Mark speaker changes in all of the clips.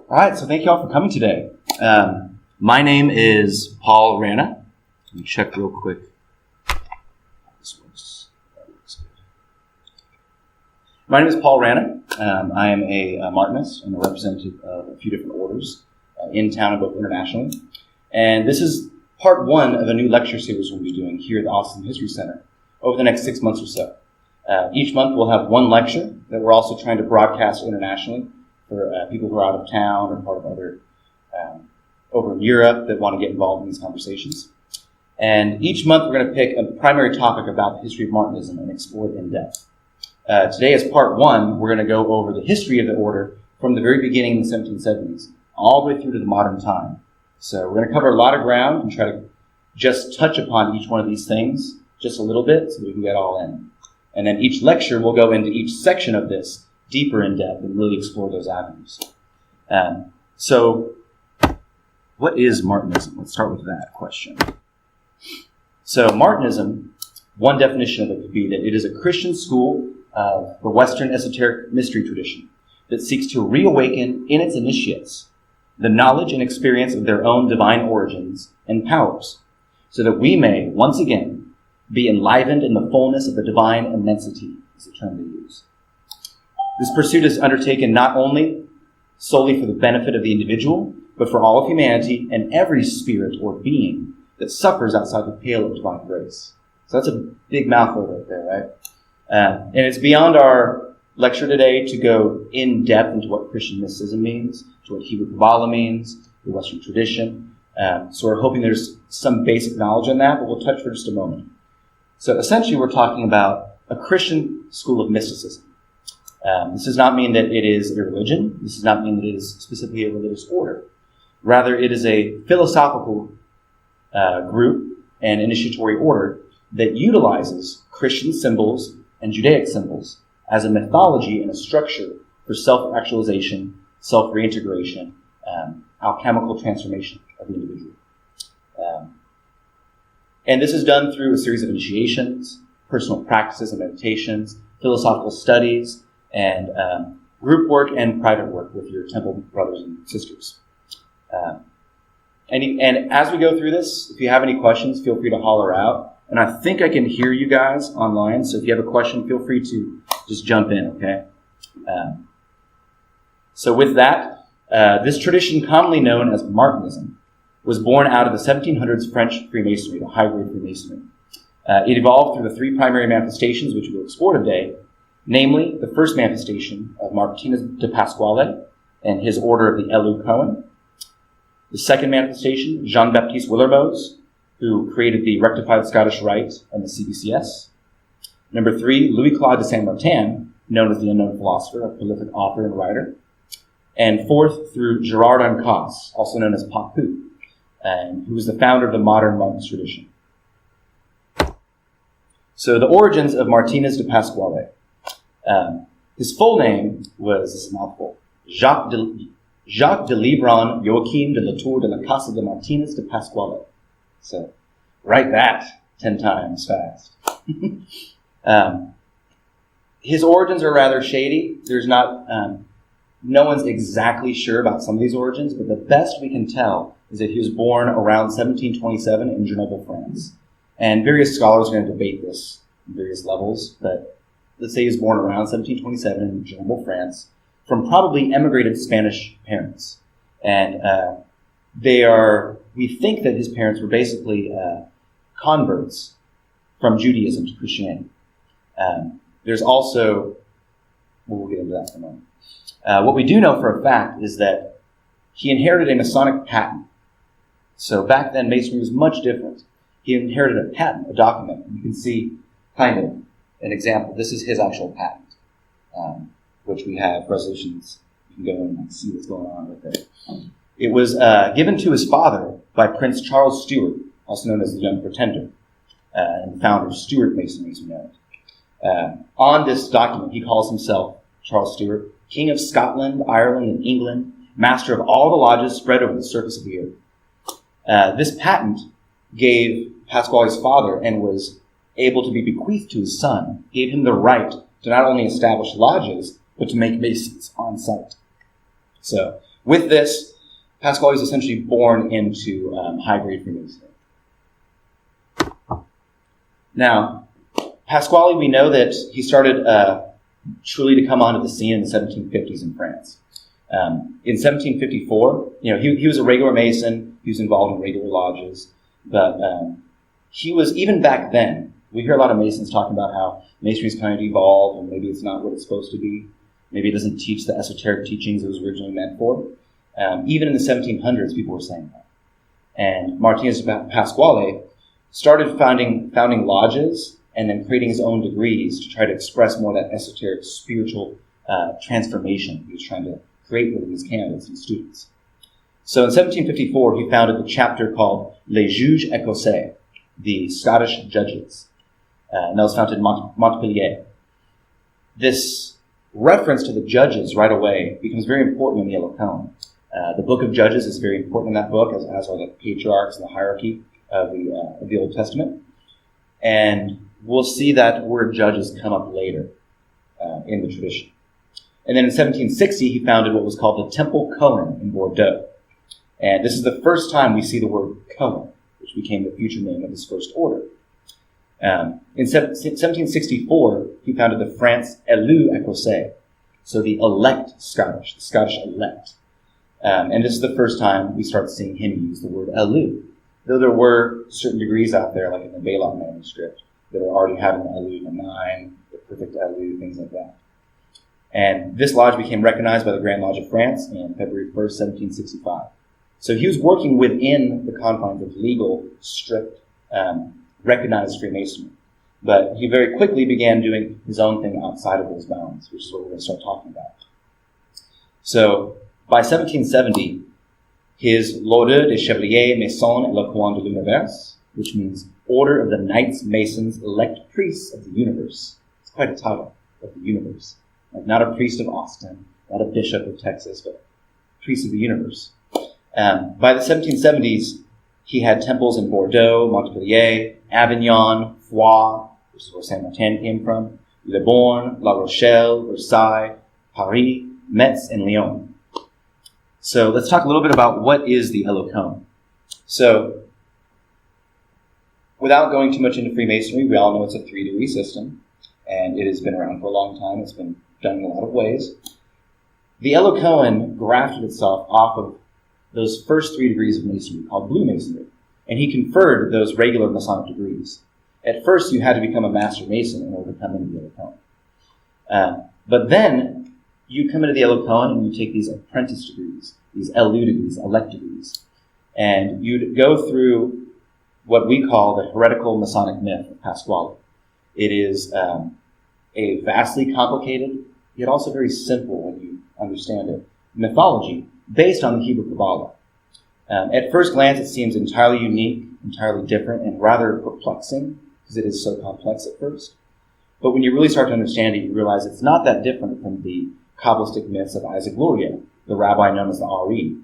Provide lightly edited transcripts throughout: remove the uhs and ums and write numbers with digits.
Speaker 1: All right, so thank you all for coming today. My name is Paul Rana. Let me check real quick. This works. That looks good. My name is Paul Rana. I am a Martinist and a representative of a few different orders in town and both internationally. And this is part one of a new lecture series we'll be doing here at the Austin History Center over the next 6 months or so. Each month we'll have one lecture that we're also trying to broadcast internationally for people who are out of town or part of other over in Europe that want to get involved in these conversations. And each month we're going to pick a primary topic about the history of Martinism and explore it in depth. Today, as part one, we're going to go over the history of the order from the very beginning in the 1770s all the way through to the modern time. So we're going to cover a lot of ground and try to just touch upon each one of these things just a little bit so we can get all in. And then each lecture will go into each section of this deeper in depth and really explore those avenues. So what is Martinism? Let's start with that question. So Martinism, one definition of it would be that it is a Christian school of the Western esoteric mystery tradition that seeks to reawaken in its initiates the knowledge and experience of their own divine origins and powers, so that we may, once again, be enlivened in the fullness of the divine immensity, is the term they use. This pursuit is undertaken not only solely for the benefit of the individual, but for all of humanity and every spirit or being that suffers outside the pale of divine grace. So that's a big mouthful right there, right? And it's beyond our lecture today to go in depth into what Christian mysticism means, to what Hebrew Kabbalah means, the Western tradition. So we're hoping there's some basic knowledge on that, but we'll touch for just a moment. So essentially we're talking about a Christian school of mysticism. This does not mean that it is a religion. This does not mean that it is specifically a religious order. Rather, it is a philosophical group and initiatory order that utilizes Christian symbols and Judaic symbols as a mythology and a structure for self-actualization, self-reintegration, alchemical transformation of the individual. And this is done through a series of initiations, personal practices and meditations, philosophical studies, and group work and private work with your temple brothers and sisters. And as we go through this, if you have any questions, feel free to holler out. And I think I can hear you guys online, so if you have a question, feel free to just jump in, okay? So with that, this tradition, commonly known as Martinism, was born out of the 1700s French Freemasonry, the high-grade Freemasonry. It evolved through the three primary manifestations, which we'll explore today, namely the first manifestation of Martinez de Pasqually and his order of the Elus Cohens. The second manifestation, Jean-Baptiste Willermoz, who created the Rectified Scottish Rite and the CBCS. Number three, Louis-Claude de Saint-Martin, known as the unknown philosopher, a prolific author and writer. And fourth, through Gerard Ancasse, also known as Papu, who was the founder of the modern Martinist tradition. So the origins of Martinez de Pasqually. His full name was, this is a mouthful, Jacques de Libran Joachim de la Tour de la Casa de Martinez de Pasqually. So write that 10 times fast. His origins are rather shady. There's not, no one's exactly sure about some of these origins, but the best we can tell is that he was born around 1727 in Grenoble, France. And various scholars are going to debate this in various levels, but let's say he was born around 1727 in Grenoble, France, from probably emigrated Spanish parents. And we think that his parents were basically converts from Judaism to Christianity. There's also, we'll get into that in a moment. What we do know for a fact is that he inherited a Masonic patent. So back then, Masonry was much different. He inherited a patent, a document. You can see kind of an example. This is his actual patent, which we have resolutions. You can go and see what's going on with it. It was given to his father by Prince Charles Stuart, also known as the Young Pretender, and the founder of Stuart Masonry, as we know it. On this document, he calls himself, Charles Stuart, King of Scotland, Ireland, and England, master of all the lodges spread over the surface of the earth. This patent gave Pasqually's father, and was able to be bequeathed to his son, gave him the right to not only establish lodges, but to make masons on site. So with this, Pasqually was essentially born into high-grade Freemasonry. Now, Pasqually, we know that he started truly to come onto the scene in the 1750s in France. In 1754, he was a regular Mason. He was involved in regular lodges. But he was, even back then, we hear a lot of Masons talking about how Masonry's kind of evolved and maybe it's not what it's supposed to be. Maybe it doesn't teach the esoteric teachings it was originally meant for. Even in the 1700s, people were saying that. And Martinez de Pasqually started founding lodges and then creating his own degrees to try to express more of that esoteric spiritual transformation he was trying to create within his candidates and students. So in 1754, he founded the chapter called Les Juges Écossais, the Scottish Judges. And that was founded in Montpellier. This reference to the judges right away becomes very important in the Yellow Cone. The book of Judges is very important in that book, as are the patriarchs and the hierarchy of the Old Testament. And we'll see that word judges come up later in the tradition. And then in 1760, he founded what was called the Temple Cohen in Bordeaux. And this is the first time we see the word Cohen, which became the future name of his first order. In 1764, he founded the France Elus Cohens, so the elect Scottish, the Scottish elect. And this is the first time we start seeing him use the word Elus. Though there were certain degrees out there, like in the Balot manuscript, that are already having the Elus, the 9, the perfect Elus, things like that. And this lodge became recognized by the Grand Lodge of France in February 1st, 1765. So he was working within the confines of legal, strict, recognized Freemasonry. But he very quickly began doing his own thing outside of those bounds, which is what we're going to start talking about. So by 1770, his L'Ordre des Chevaliers Maçons Élus Coëns de l'Univers, which means Order of the Knights, Masons, Elect Priests of the Universe. It's quite a title, of the universe. Like not a priest of Austin, not a bishop of Texas, but priest of the universe. By the 1770s, he had temples in Bordeaux, Montpellier, Avignon, Foix, which is where Saint-Martin came from, Le Born, La Rochelle, Versailles, Paris, Metz, and Lyon. So let's talk a little bit about what is the Elocone. So, without going too much into Freemasonry, we all know it's a 3-degree system, and it has been around for a long time. It's been done in a lot of ways. The Elocone grafted itself off of those first 3 degrees of Masonry, called Blue Masonry, and he conferred those regular Masonic degrees. At first, you had to become a Master Mason in order to come into the Elocone. But then, you come into the Elocone and you take these apprentice degrees, these Elu degrees, elect degrees, and you'd go through what we call the heretical Masonic myth of Pasqually. It is a vastly complicated, yet also very simple when you understand it, mythology based on the Hebrew Kabbalah. At first glance, it seems entirely unique, entirely different, and rather perplexing, because it is so complex at first. But when you really start to understand it, you realize it's not that different from the kabbalistic myths of Isaac Luria, the rabbi known as the Ari.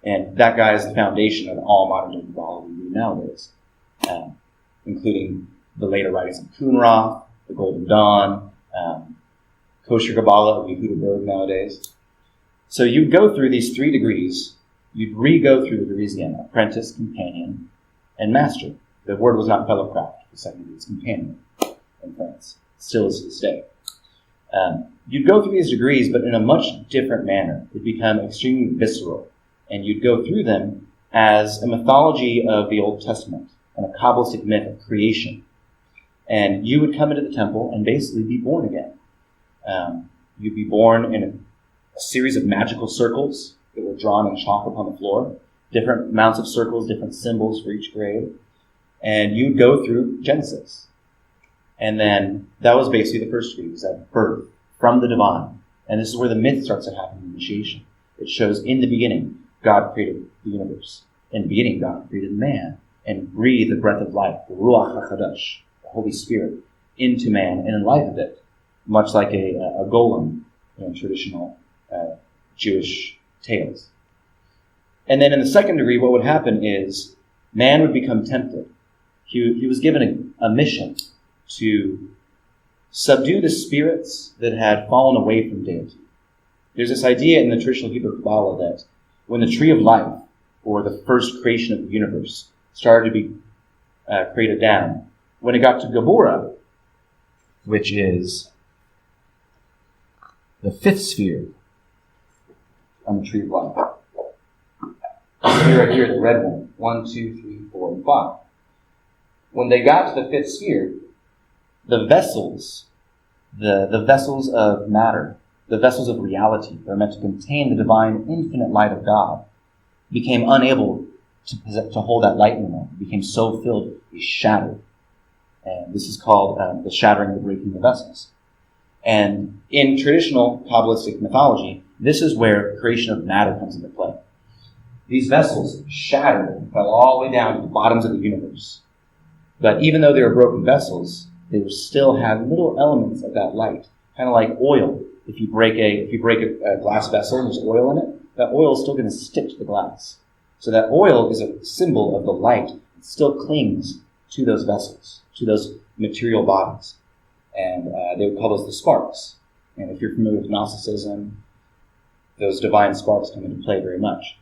Speaker 1: And that guy is the foundation of all modern-day Kabbalah we read nowadays, including the later writings of Kunroth, the Golden Dawn, kosher Kabbalah of Yehuda Berg nowadays. So you'd go through these 3 degrees, you'd re-go through the degrees again, apprentice, companion, and master. The word was not fellowcraft, the second degree is companion in France. Still is to this day. You'd go through these degrees, but in a much different manner. It'd become extremely visceral, and you'd go through them as a mythology of the Old Testament and a kabbalistic myth of creation. And you would come into the temple and basically be born again. You'd be born in a series of magical circles that were drawn in chalk upon the floor, different amounts of circles, different symbols for each grade. And you'd go through Genesis. And then that was basically the first degree, was that birth from the divine. And this is where the myth starts to happen in initiation. It shows in the beginning, God created the universe. In the beginning, God created man and breathed the breath of life, the Ruach HaChadosh, the Holy Spirit, into man and enlivened it, much like a golem in traditional Jewish tales. And then in the second degree, what would happen is man would become tempted. He was given a mission to subdue the spirits that had fallen away from deity. There's this idea in the traditional Hebrew Kabbalah that when the tree of life, or the first creation of the universe, started to be created down, when it got to Geburah, which is the fifth sphere on the tree of life. Right here, the red one. 1, 2, 3, 4, and 5. When they got to the fifth sphere, the vessels, the vessels of matter, the vessels of reality that are meant to contain the divine infinite light of God, became unable to hold that light anymore. It became so filled, it shattered. And this is called the shattering, the breaking of the vessels. And in traditional Kabbalistic mythology, this is where creation of matter comes into play. These vessels shattered and fell all the way down to the bottoms of the universe. But even though they were broken vessels, they still had little elements of that light, kind of like oil. If you break a glass vessel and there's oil in it, that oil is still going to stick to the glass. So that oil is a symbol of the light that still clings to those vessels, to those material bodies. And they would call those the sparks. And if you're familiar with Gnosticism, those divine sparks come into play very much.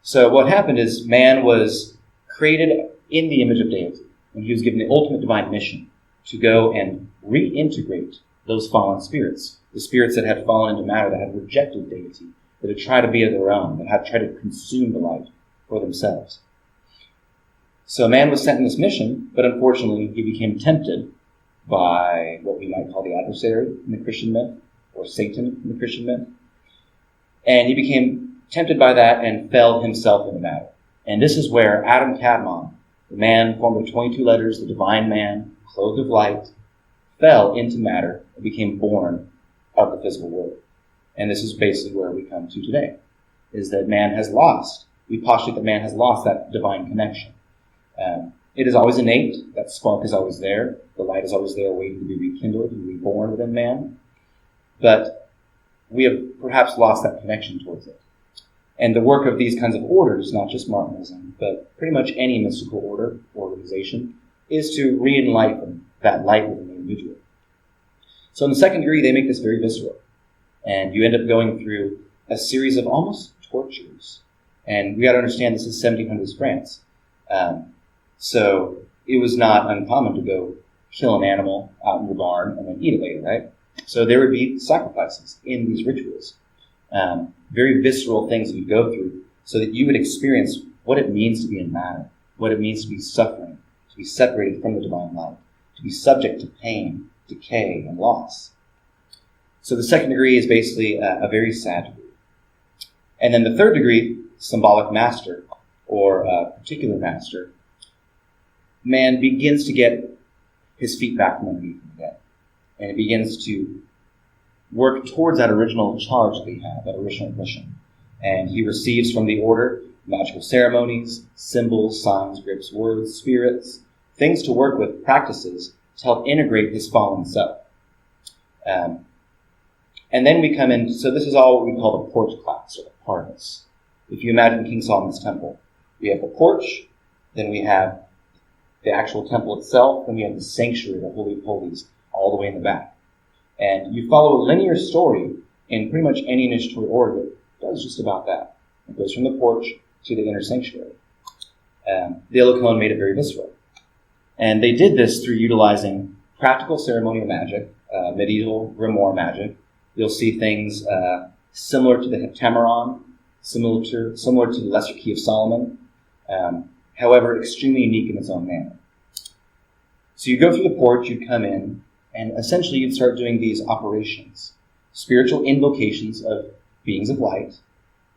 Speaker 1: So what happened is man was created in the image of deity, and he was given the ultimate divine mission to go and reintegrate those fallen spirits, the spirits that had fallen into matter, that had rejected deity, that had tried to be of their own, that had tried to consume the light for themselves. So man was sent in this mission, but unfortunately he became tempted by what we might call the adversary in the Christian myth, or Satan in the Christian myth. And he became tempted by that and fell himself into matter. And this is where Adam Kadmon, the man formed of 22 letters, the divine man, clothed of light, fell into matter and became born of the physical world. And this is basically where we come to today, is that man has lost. We postulate that man has lost that divine connection. It is always innate. That spark is always there. The light is always there waiting to be rekindled and reborn within man. But we have perhaps lost that connection towards it. And the work of these kinds of orders, not just Martinism, but pretty much any mystical order, organization, is to re-enlighten that light within the individual. So in the second degree, they make this very visceral. And you end up going through a series of almost tortures. And we got to understand this is 1700s France. So it was not uncommon to go kill an animal out in the barn and then eat it later, right? So there would be sacrifices in these rituals. Very visceral things that you go through so that you would experience what it means to be in matter, what it means to be suffering, to be separated from the divine light, to be subject to pain, decay, and loss. So the second degree is basically a very sad degree. And then the third degree, symbolic master, or a particular master, man begins to get his feet back from underneath him again. And he begins to work towards that original charge that he had, that original mission. And he receives from the order magical ceremonies, symbols, signs, grips, words, spirits, things to work with, practices to help integrate his fallen self. And then we come in, so this is all what we call the porch class, or the parnas. If you imagine King Solomon's temple, we have the porch, then we have the actual temple itself, then we have the sanctuary, the Holy of Holies, all the way in the back. And you follow a linear story in pretty much any initiatory order that does just about that. It goes from the porch to the inner sanctuary. The Elus Cohens made it very visceral. And they did this through utilizing practical ceremonial magic, medieval grimoire magic. You'll see things similar to the Heptameron, similar to the Lesser Key of Solomon, however, extremely unique in its own manner. So you go through the porch, you come in, and essentially you'd start doing these operations, spiritual invocations of beings of light,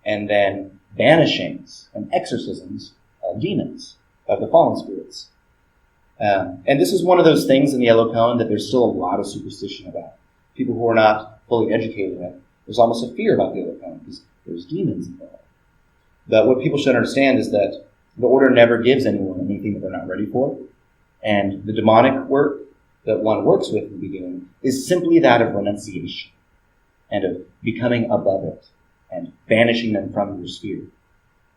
Speaker 1: and then banishings and exorcisms of demons, of the fallen spirits. And this is one of those things in the Elus Cohens that there's still a lot of superstition about. People who are not fully educated in it, there's almost a fear about the Elus Cohens because there's demons involved. But what people should understand is that the order never gives anyone anything that they're not ready for. And the demonic work that one works with in the beginning is simply that of renunciation and of becoming above it and banishing them from your sphere.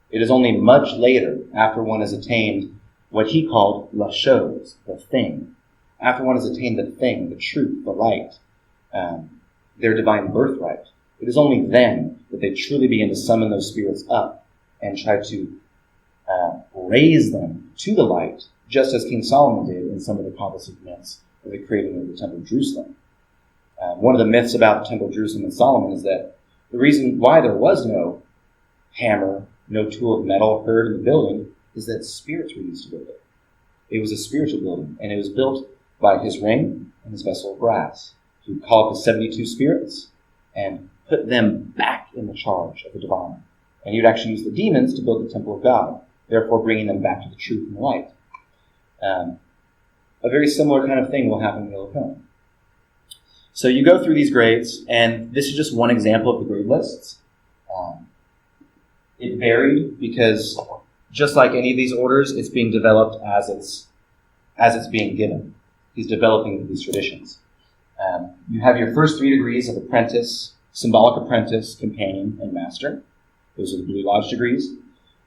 Speaker 1: It is only much later, after one has attained what he called la chose, the thing, after one has attained the thing, the truth, the light, their divine birthright, It is only then that they truly begin to summon those spirits up and try to raise them to the light, just as King Solomon did in some of the kabbalistic myths of the creating of the Temple of Jerusalem. One of the myths about the Temple of Jerusalem and Solomon is that the reason why there was no hammer, no tool of metal heard in the building, is that spirits were used to build it. It was a spiritual building, and it was built by his ring and his vessel of brass. He would call up the 72 spirits and put them back in the charge of the divine. And he would actually use the demons to build the temple of God, therefore bringing them back to the truth and the light. A very similar kind of thing will happen in the Cohens. So you go through these grades, and this is just one example of the grade lists. It varied because, just like any of these orders, it's being developed as it's being given. He's developing these traditions. You have your first 3 degrees of apprentice, symbolic apprentice, companion, and master. Those are the Blue Lodge degrees.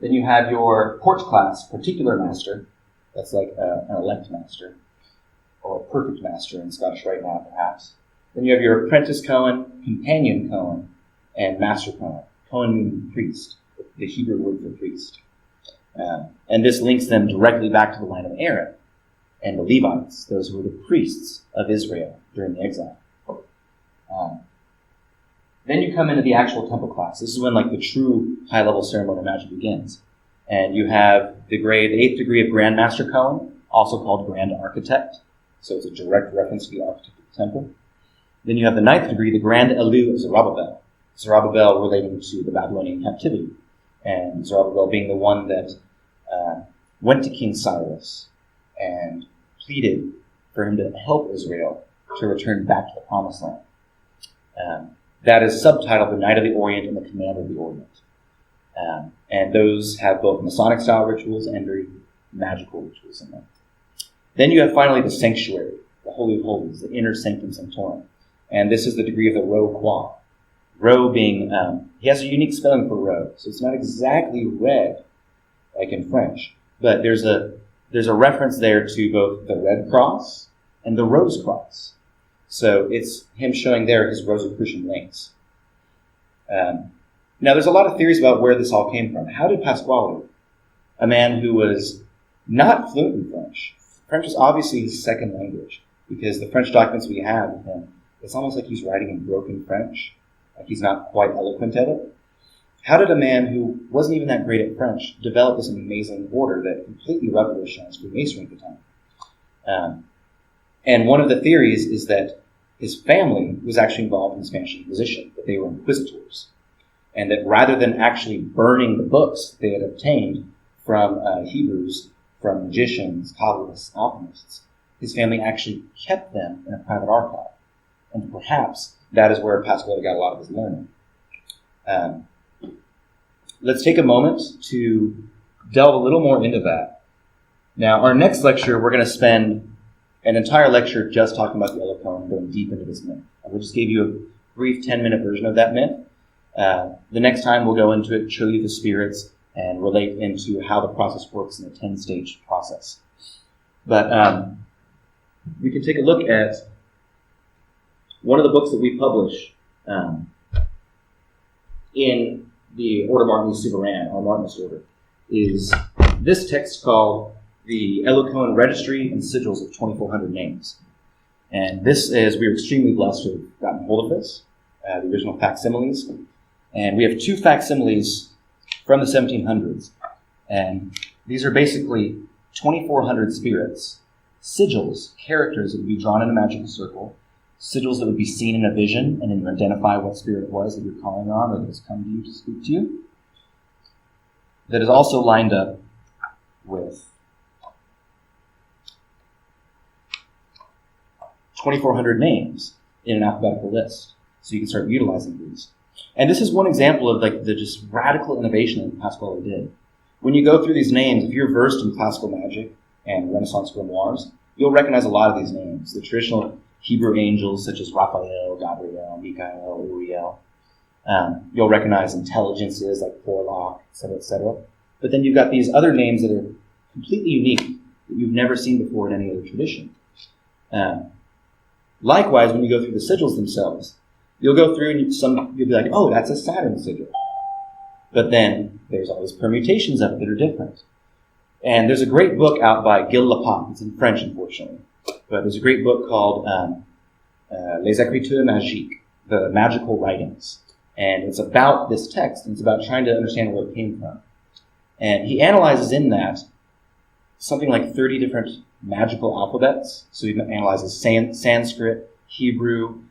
Speaker 1: Then you have your porch class, particular master. That's like an elect master, or a perfect master in Scottish Rite now, perhaps. Then you have your apprentice Cohen, companion Cohen, and master Cohen. Cohen meaning priest, the Hebrew word for priest. And this links them directly back to the line of Aaron and the Levites, those who were the priests of Israel during the exile. Then you come into the actual temple class. This is when the true high-level ceremony of magic begins. And you have the 8th degree of Grand Master Cohen, also called Grand Architect. So it's a direct reference to the architect of the temple. Then you have the 9th degree, the Grand Elu of Zerubbabel. Zerubbabel relating to the Babylonian captivity. And Zerubbabel being the one that went to King Cyrus and pleaded for him to help Israel to return back to the Promised Land. That is subtitled The Knight of the Orient and the Commander of the Orient. And those have both Masonic style rituals and very magical rituals in them. Then you have finally the sanctuary, the Holy of Holies, the inner sanctum sanctorum. And this is the degree of the Ro Qua. Ro being, he has a unique spelling for Ro, so it's not exactly red like in French, but there's a reference there to both the Red Cross and the Rose Cross. So it's him showing there his Rosicrucian links. Now, there's a lot of theories about where this all came from. How did Pasqually, a man who was not fluent in French, French is obviously his second language, because the French documents we have of him, it's almost like he's writing in broken French, like he's not quite eloquent at it. How did a man who wasn't even that great at French develop this amazing order that completely revolutionized Freemasonry at the time? And one of the theories is that his family was actually involved in the Spanish Inquisition, that they were inquisitors. And that rather than actually burning the books they had obtained from Hebrews, from magicians, Kabbalists, alchemists, his family actually kept them in a private archive. And perhaps that is where Pasqually got a lot of his learning. Let's take a moment to delve a little more into that. Now, our next lecture, we're going to spend an entire lecture just talking about the Elus, going deep into this myth. I will just give you a brief 10-minute version of that myth. The next time we'll go into it, show you the spirits, and relate into how the process works in a 10-stage process. But we can take a look at one of the books that we publish in the Order Martinez Souverains, our Martinist order, is this text called the Elus Cohens Registry and Sigils of 2,400 Names. And this is, we were extremely blessed to have gotten hold of this, the original facsimiles. And we have 2 facsimiles from the 1700s. And these are basically 2,400 spirits, sigils, characters that would be drawn in a magical circle, sigils that would be seen in a vision, and then you identify what spirit it was that you're calling on or that has come to you to speak to you. That is also lined up with 2,400 names in an alphabetical list. So you can start utilizing these. And this is one example of the just radical innovation that Pasqually did. When you go through these names, if you're versed in classical magic and Renaissance grimoires, you'll recognize a lot of these names. The traditional Hebrew angels such as Raphael, Gabriel, Michael, Uriel. You'll recognize intelligences like Porlock, etc., etc. But then you've got these other names that are completely unique that you've never seen before in any other tradition. Likewise, when you go through the sigils themselves, You'll go through and you'll be like, oh, that's a Saturn sigil. But then there's all these permutations of it that are different. And there's a great book out by Gil Lapat. It's in French, unfortunately. But there's a great book called Les Écritures Magiques, the magical writings. And it's about this text, and it's about trying to understand where it came from. And he analyzes in that something like 30 different magical alphabets. So he analyzes Sanskrit, Hebrew,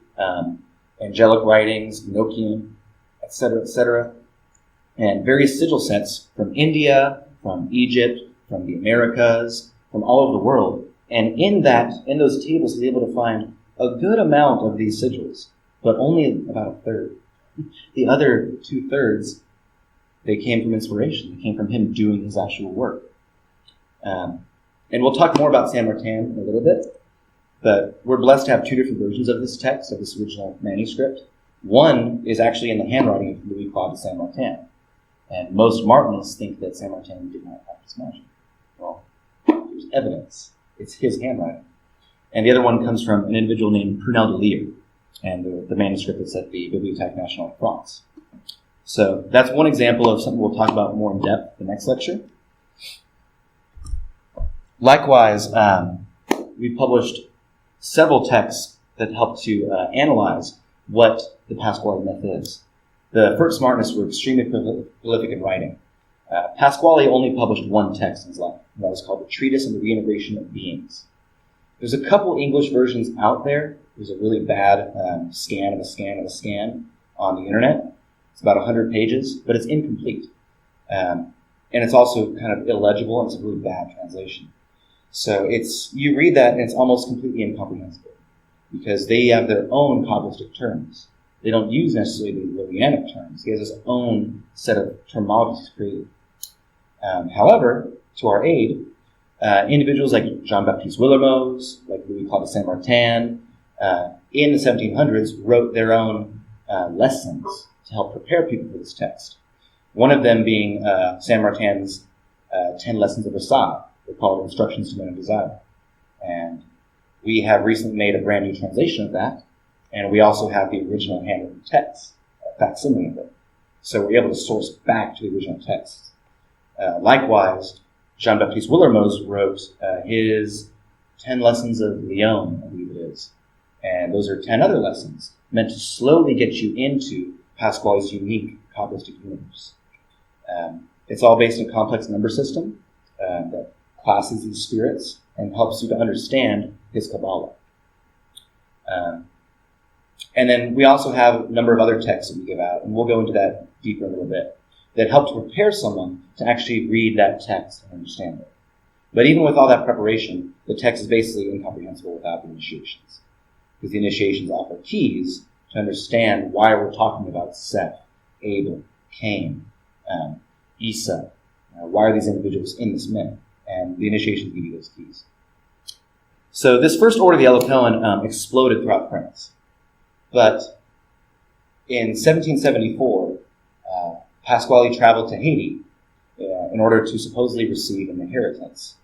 Speaker 1: angelic writings, Enochian, etc., and various sigil sets from India, from Egypt, from the Americas, from all over the world. And in those tables, he's able to find a good amount of these sigils, but only about a third. The other 2/3, they came from inspiration. They came from him doing his actual work. And we'll talk more about Saint Martin in a little bit, but we're blessed to have 2 different versions of this text, of this original manuscript. One is actually in the handwriting of Louis-Claude de Saint-Martin, and most Martinists think that Saint Martin did not practice magic. Well, there's evidence. It's his handwriting. And the other one comes from an individual named Prunel de Lire, and the manuscript is at the Bibliothèque Nationale de France. So that's one example of something we'll talk about more in depth in the next lecture. Likewise, we published several texts that help to analyze what the Pasqually myth is. The first Martinists were extremely prolific in writing. Pasqually only published one text in his life, and that was called The Treatise on the Regeneration of Beings. There's a couple English versions out there. There's a really bad scan of a scan of a scan on the internet. It's about 100 pages, but it's incomplete. And it's also kind of illegible, and it's a really bad translation. So you read that, and it's almost completely incomprehensible, because they have their own kabbalistic terms. They don't use necessarily the Lillianic terms. He has his own set of terminologies created. However, to our aid, individuals like Jean-Baptiste Willermoz, like Louis-Claude de Saint-Martin, in the 1700s wrote their own lessons to help prepare people for this text. One of them being Saint-Martin's 10 Lessons of Versailles. They're called Instructions to Men of Desire. And we have recently made a brand new translation of that, and we also have the original handwritten text, a facsimile of it. So we're able to source back to the original text. Likewise, Jean-Baptiste Willermoz wrote his 10 Lessons of Lyon, I believe it is. And those are 10 other lessons meant to slowly get you into Pasqually's unique kabbalistic universe. It's all based on a complex number system that classes these spirits and helps you to understand his Kabbalah. And then we also have a number of other texts that we give out, and we'll go into that deeper in a little bit, that help to prepare someone to actually read that text and understand it. But even with all that preparation, the text is basically incomprehensible without the initiations, because the initiations offer keys to understand why we're talking about Seth, Abel, Cain, Esau. Why are these individuals in this myth? And the initiations give you those keys. So this first order of the Elus Cohens exploded throughout France. But in 1774, Pasqually traveled to Haiti in order to supposedly receive an inheritance.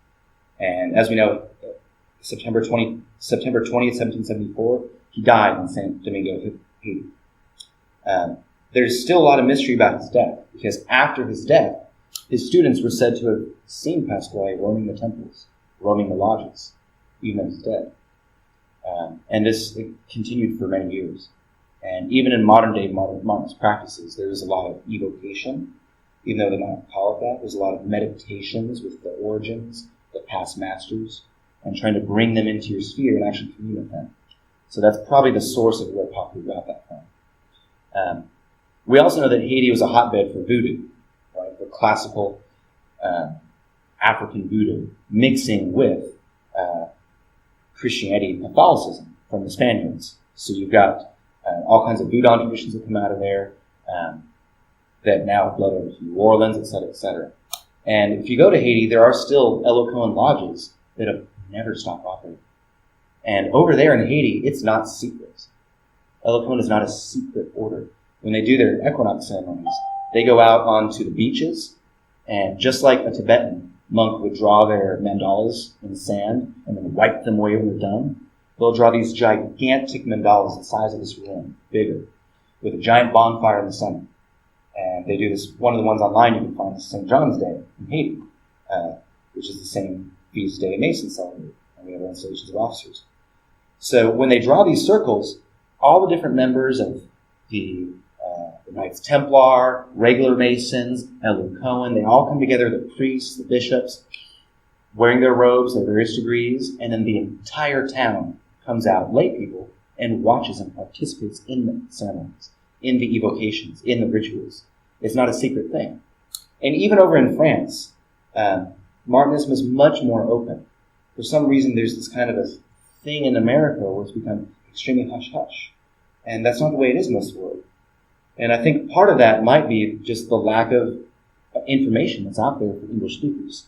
Speaker 1: And as we know, September 20th, 1774, he died in Saint Domingo, Haiti. There's still a lot of mystery about his death, because after his death, his students were said to have seen Pasqually roaming the temples, roaming the lodges, even though he's dead. And this continued for many years. And even in modern-day Martinist practices, there is a lot of evocation, even though they don't call it that. There's a lot of meditations with the origins, the past masters, and trying to bring them into your sphere and actually commune with them. So that's probably the source of where Papu got that from. We also know that Haiti was a hotbed for voodoo, right? For classical African voodoo, mixing with Christianity and Catholicism from the Spaniards. So you've got all kinds of voodoo traditions that come out of there that now have bled over to New Orleans, et cetera, et cetera. And if you go to Haiti, there are still Elus Cohens lodges that have never stopped operating. And over there in Haiti, it's not secret. Elus Cohens is not a secret order. When they do their equinox ceremonies, they go out onto the beaches, and just like a Tibetan monk would draw their mandalas in the sand and then wipe them away when they're done, they'll draw these gigantic mandalas the size of this room, bigger, with a giant bonfire in the center. And they do this, one of the ones online you can find is St. John's Day in Haiti, which is the same feast day Masons celebrate, and we have installations of officers. So when they draw these circles, all the different members of the Knights Templar, regular Masons, Elus Cohens, they all come together, the priests, the bishops, wearing their robes, their various degrees, and then the entire town comes out, lay people, and watches and participates in the ceremonies, in the evocations, in the rituals. It's not a secret thing. And even over in France, Martinism is much more open. For some reason, there's this kind of a thing in America where it's become extremely hush-hush. And that's not the way it is in most of the world. And I think part of that might be just the lack of information that's out there for English speakers.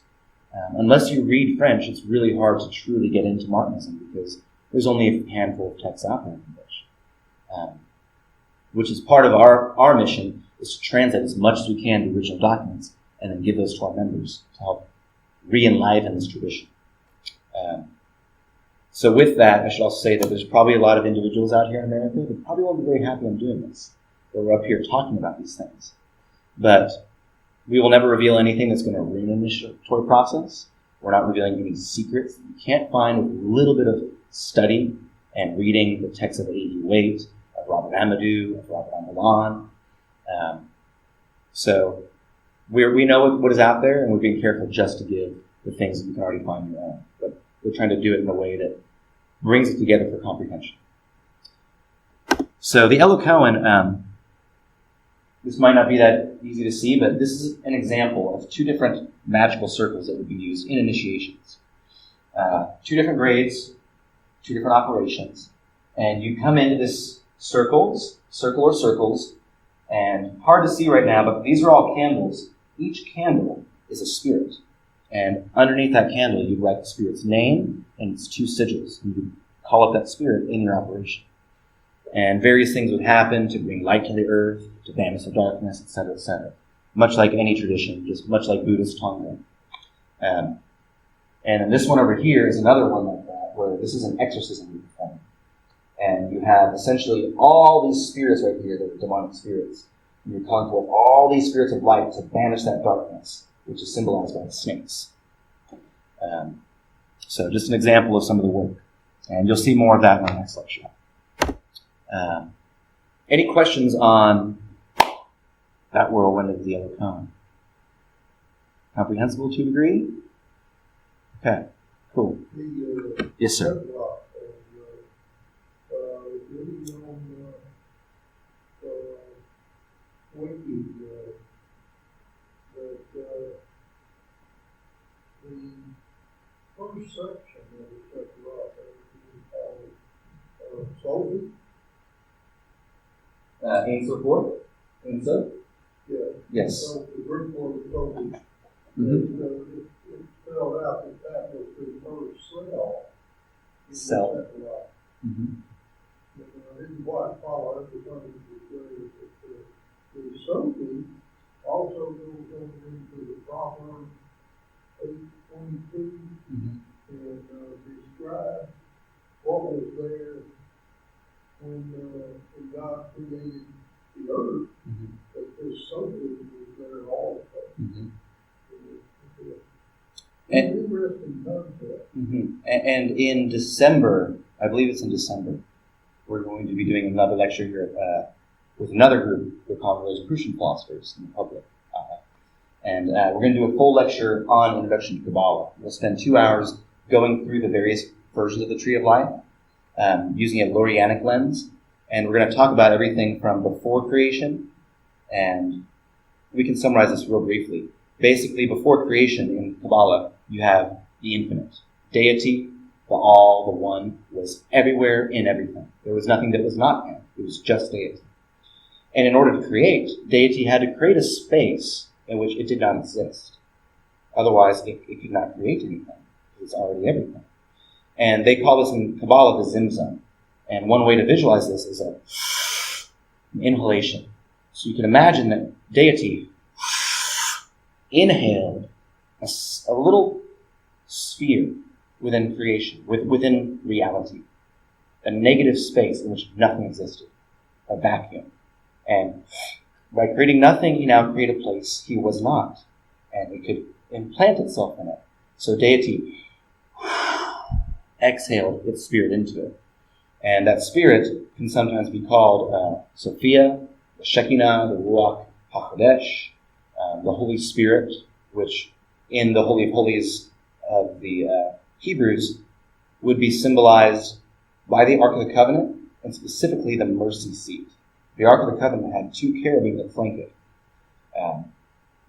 Speaker 1: Unless you read French, it's really hard to truly get into Martinism because there's only a handful of texts out there in English. Which is part of our mission, is to translate as much as we can the original documents and then give those to our members to help re-enliven this tradition. So with that, I should also say that there's probably a lot of individuals out here in America that probably won't be very happy I'm doing this. That we're up here talking about these things. But we will never reveal anything that's going to ruin the initiatory process. We're not revealing any secrets that you can't find with a little bit of study and reading the texts of A.E. Waite, of Robert Amadou, of Robert Amelon. So we know what is out there, and we're being careful just to give the things that you can already find on your own. But we're trying to do it in a way that brings it together for comprehension. So the Elus Cohens, this might not be that easy to see, but this is an example of two different magical circles that would be used in initiations. Two different grades, two different operations, and you come into this circle or circles, and hard to see right now, but these are all candles. Each candle is a spirit, and underneath that candle you write the spirit's name and its two sigils, and you call up that spirit in your operation. And various things would happen to bring light to the earth, to banish the darkness, etc., etc. Much like any tradition, just much like Buddhist Tonga. And then this one over here is another one like that, where this is an exorcism you perform. And you have essentially all these spirits right here that are demonic spirits. And you're calling forth all these spirits of light to banish that darkness, which is symbolized by the snakes. So just an example of some of the work. And you'll see more of that in the next lecture. Any questions on that whirlwind of the Elus Cohens? Comprehensible to a degree? Okay, cool. Yes, sir.
Speaker 2: The first section of the Sephiroth is called Sophie.
Speaker 1: Answer for? Answer?
Speaker 2: Yeah.
Speaker 1: Yes.
Speaker 2: So the Greek word is Sophie. It spelled out that was the first cell.
Speaker 1: Cell.
Speaker 2: And this is what followed because the Sophie also goes over into the Proverbs 8:22 and describe what was there when God created the earth, that this Sophie was there also.
Speaker 1: And,
Speaker 2: interesting concept.
Speaker 1: and in December, I believe it's in December, we're going to be doing another lecture here with another group. We're called Rosicrucian philosophers in the public. And we're going to do a full lecture on Introduction to Kabbalah. We'll spend 2 hours going through the various versions of the Tree of Life, using a Lorianic lens. And we're going to talk about everything from before creation, and we can summarize this real briefly. Basically, before creation in Kabbalah, you have the infinite. Deity, the all, the one, was everywhere in everything. There was nothing that was not him. It was just deity. And in order to create, deity had to create a space in which it did not exist. Otherwise, it could not create anything. It's already everything. And they call this in Kabbalah the Zim zone. And one way to visualize this is an inhalation. So you can imagine that deity inhaled a little sphere within creation, within reality. a negative space in which nothing existed, a vacuum. And by creating nothing, he now created a place he was not, and it could implant itself in it. So deity exhaled its spirit into it. And that spirit can sometimes be called Sophia, the Shekinah, the Ruach HaKodesh, the Holy Spirit, which in the Holy of Holies of the Hebrews would be symbolized by the Ark of the Covenant, and specifically the mercy seat. The Ark of the Covenant had two cherubim that flank it,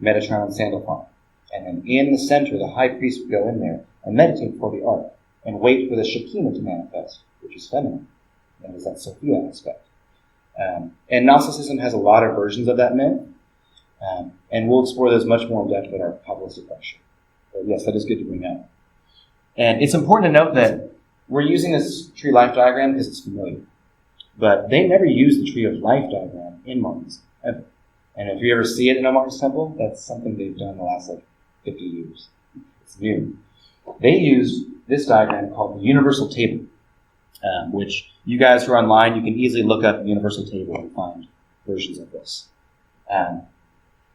Speaker 1: Metatron and Sandalphon. And then in the center, the high priest would go in there and meditate before the Ark and wait for the Shekinah to manifest, which is feminine. That is that Sophia aspect. And Gnosticism has a lot of versions of that myth, and we'll explore those much more in depth at our kabbalistic lecture. But yes, that is good to bring up. And it's important to note that we're using this tree life diagram because it's familiar. But they never used the tree of life diagram in Martinism, ever. And if you ever see it in a Martinist temple, that's something they've done in the last 50 years. It's new. They used this diagram called the universal table, which you guys who are online, you can easily look up the universal table and find versions of this.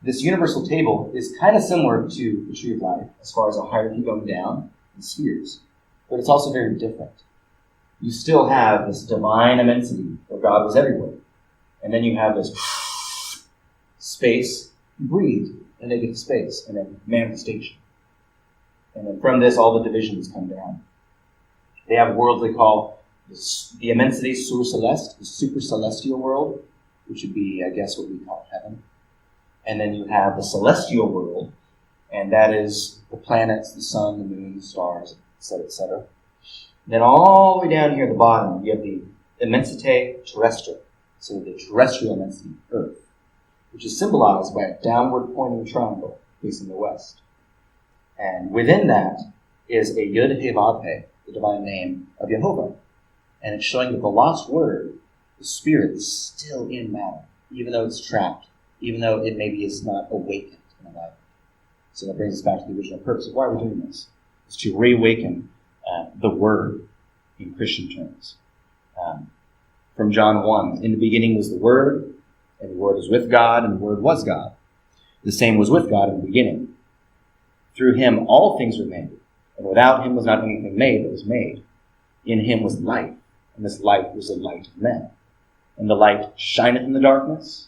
Speaker 1: This universal table is kind of similar to the tree of life as far as a hierarchy going down in spheres, but it's also very different. You still have this divine immensity where God was everywhere. And then you have this space, you breathe, and they get space, and then manifestation. And then from this, all the divisions come down. They have worlds they call the immensity sur celeste, the super celestial world, which would be, I guess, what we call heaven. And then you have the celestial world, and that is the planets, the sun, the moon, the stars, etc., etc. Then all the way down here at the bottom, you have the immensité terrestre, so the terrestrial immensity, Earth, which is symbolized by a downward pointing triangle facing the west. And within that is a Yud He Vav He, the divine name of Jehovah. And it's showing that the lost word, the spirit, is still in matter, even though it's trapped, even though it maybe is not awakened in a life. So that brings us back to the original purpose of why we're doing this, is to reawaken the Word in Christian terms. From John 1, in the beginning was the Word, and the Word was with God, and the Word was God. The same was with God in the beginning. Through him all things were made, and without him was not anything made that was made. In him was life, and this light was the light of men. And the light shineth in the darkness,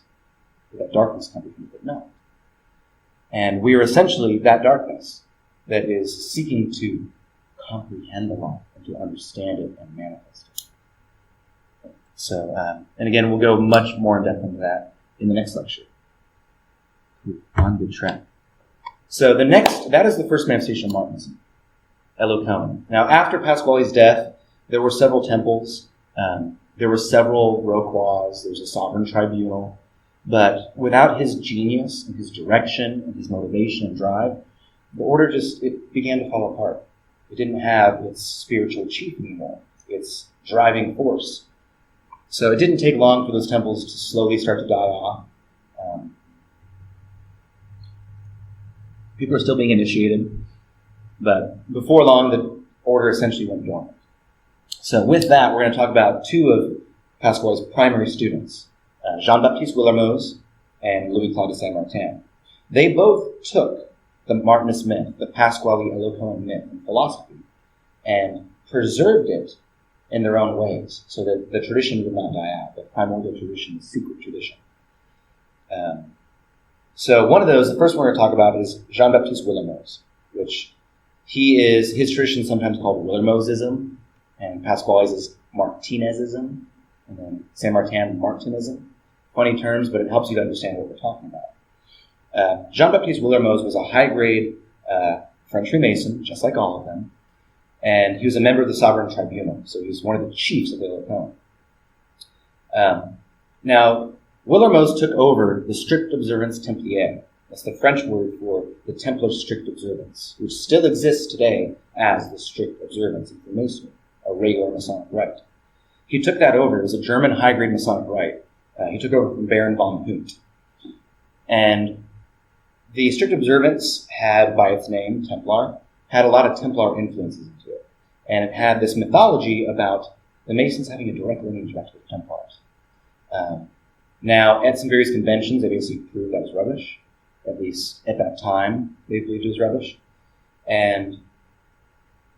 Speaker 1: but that darkness comprehend it not. And we are essentially that darkness that is seeking to comprehend the light and to understand it and manifest it. So, and again, we'll go much more in depth into that in the next lecture. We're on good track. So that is the first manifestation of Martinism, Elus Cohens. Now, after Pasqually's death, there were several temples. There were several roquas. There's a sovereign tribunal. But without his genius and his direction and his motivation and drive, the order it began to fall apart. It didn't have its spiritual chief anymore, its driving force. So it didn't take long for those temples to slowly start to die off. People are still being initiated, but before long, the order essentially went dormant. So with that, we're going to talk about two of Pasqually's primary students, Jean-Baptiste Willermoz and Louis-Claude de Saint-Martin. They both took the Martinist myth, the Pasqually Elus Cohens myth and philosophy, and preserved it in their own ways so that the tradition would not die out, the primordial tradition, the secret tradition. So one of those, the first one we're going to talk about is Jean-Baptiste Willermoz, which his tradition is sometimes called Willermozism, and Pasqually's is Martinezism, and then Saint-Martin, Martinism. Funny terms, but it helps you to understand what we're talking about. Jean-Baptiste Willermoz was a high-grade French Freemason, just like all of them, and he was a member of the Sovereign Tribunal, so he was one of the chiefs of the Elus Cohens. Now, Willermoz took over the Stricte Obersvance Templière. That's the French word for the Templar strict observance, which still exists today as the strict observance of Freemasonry, a regular Masonic rite. He took that over. It was a German high-grade Masonic rite. He took over from Baron von Hund. And the strict observance had, by its name, Templar, had a lot of Templar influences into it. And it had this mythology about the Masons having a direct lineage back to the Templars. Now, at some various conventions, they basically proved that was rubbish. At least at that time, they believed it was rubbish. And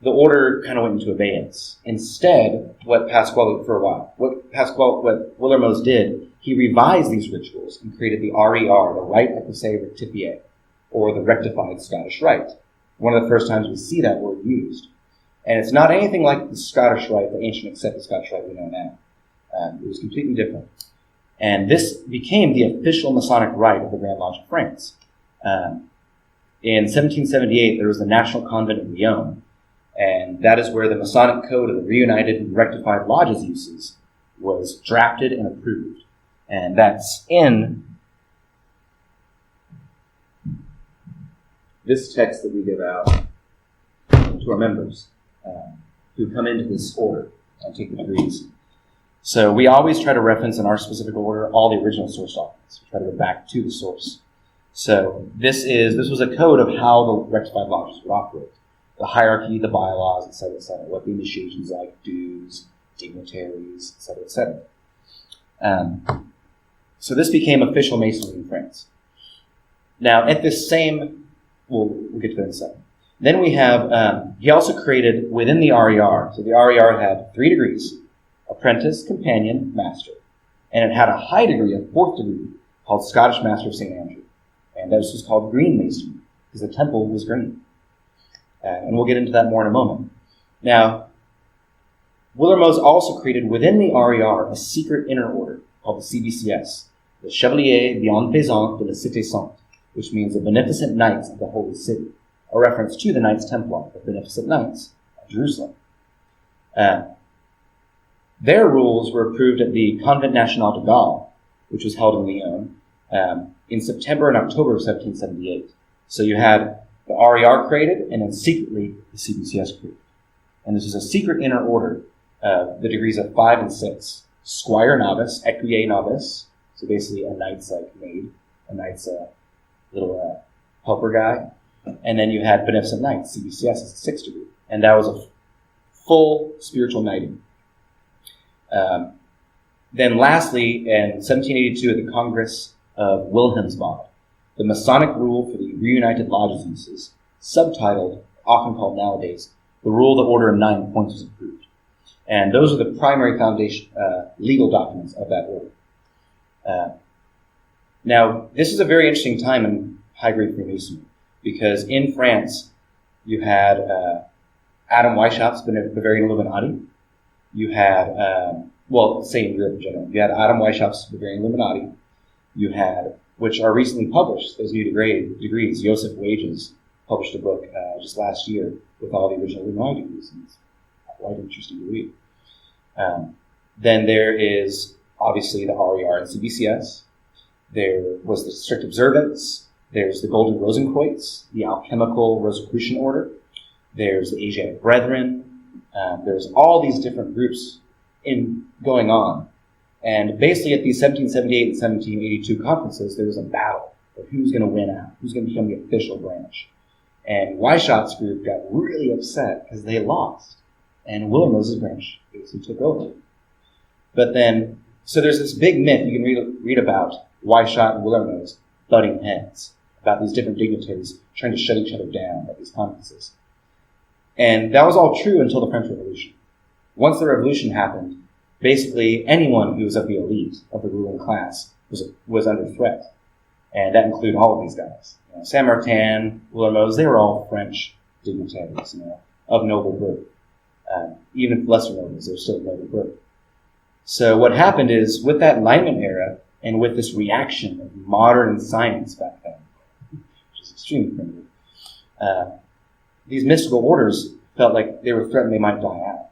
Speaker 1: the order kind of went into abeyance. Instead, what Willermoz did, he revised these rituals and created the RER, the Rite Écossais Rectifié, or the Rectified Scottish Rite. One of the first times we see that word used. And it's not anything like the Scottish Rite, the ancient accepted Scottish Rite we know now. It was completely different. And this became the official Masonic rite of the Grand Lodge of France. In 1778, there was the National Convent of Lyon, and that is where the Masonic Code of the Reunited and Rectified Lodges uses was drafted and approved. And that's in this text that we give out to our members who come into this order and take the degrees. So we always try to reference in our specific order all the original source documents. We try to go back to the source. So this was a code of how the rectified lodges would operate. The hierarchy, the bylaws, etc., what the initiations like, dues, dignitaries, etc. So this became official Masonry in France. Now, at this same, we'll get to that in a second. Then we have, he also created within the RER, so the RER had 3 degrees, apprentice, companion, master. And it had a high degree, a 4th degree, called Scottish Master of St. Andrew. And this was called green masonry, because the temple was green. And we'll get into that more in a moment. Now, Willermoz also created within the RER a secret inner order called the CBCS, the Chevaliers Bienfaisants de la Cité Sainte, which means the Beneficent Knights of the Holy City, a reference to the Knights Templar, the Beneficent Knights of Jerusalem. Their rules were approved at the Convent National de Gaulle, which was held in Lyon, in September and October of 1778. So you had the RER created, and then secretly the CBCS created. And this is a secret inner order, the degrees of 5 and 6. Squire Novice, Ecuyer Novice, so basically a knight's like maid, a knight's little helper guy. And then you had Beneficent Knights, CBCS is the 6th degree. And that was a full spiritual knighting. Then lastly, in 1782 at the Congress of Wilhelmsbad, the Masonic rule for the reunited lodges uses, subtitled, often called nowadays, the Rule of the Order in 9 Points, was approved. And those are the primary foundation, legal documents of that order. Now, this is a very interesting time in high-grade Freemasonry, because in France, you had Adam Weishaupt's Bavarian Illuminati. You had, say in Europe in general, you had Adam Weishaupt's Bavarian Illuminati. You had, which are recently published, those new degrees. Joseph Wages published a book just last year with all the original Illuminati degrees, and it's quite interesting to read. Then there is, obviously, the RER and CBCS. There was the Strict Observance. There's the Golden Rosenkreuz, the Alchemical Rosicrucian Order. There's the Asiatic Brethren. There's all these different groups going on. And basically at these 1778 and 1782 conferences, there was a battle of who's going to win out, who's going to become the official branch. And Weishaupt's group got really upset because they lost. And Willermoz's branch basically took over. But then, so there's this big myth you can read about Weishaupt and Willermoz butting heads, about these different dignitaries trying to shut each other down at these conferences. And that was all true until the French Revolution. Once the revolution happened, basically anyone who was of the elite, of the ruling class, was under threat. And that included all of these guys. Saint-Martin, Willermoz, they were all French dignitaries, of noble birth. Even if lesser nobles, they were still of noble birth. So what happened is, with that Enlightenment era, and with this reaction of modern science back then, which is extremely primitive, these mystical orders felt like they were threatened they might die out.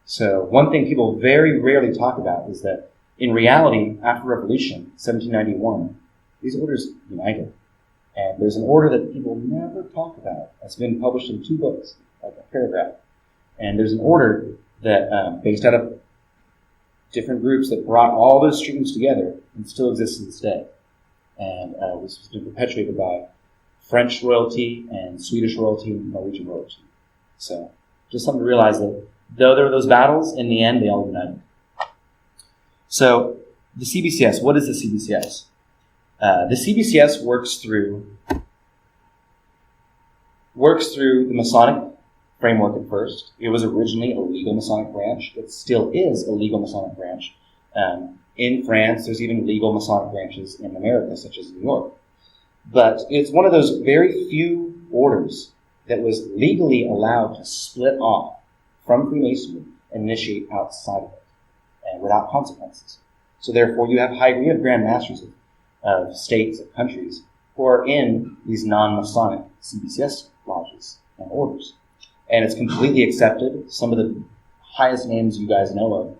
Speaker 1: So one thing people very rarely talk about is that in reality, after Revolution, 1791, these orders united. And there's an order that people never talk about. It's been published in 2 books, like a paragraph. And there's an order that, based out of different groups that brought all those streams together and still exists to this day. And this has been perpetuated by French royalty and Swedish royalty and Norwegian royalty. So just something to realize that though there were those battles, in the end, they all united. So, the CBCS, what is the CBCS? The CBCS works through the Masonic framework at first. It was originally a legal Masonic branch. It still is a legal Masonic branch. In France, there's even legal Masonic branches in America, such as New York. But it's one of those very few orders that was legally allowed to split off from Freemasonry and initiate outside of it, and without consequences. So therefore, you have high degree of Grand Masters of states, of countries, who are in these non-Masonic CBCS lodges and orders. And it's completely accepted. Some of the highest names you guys know of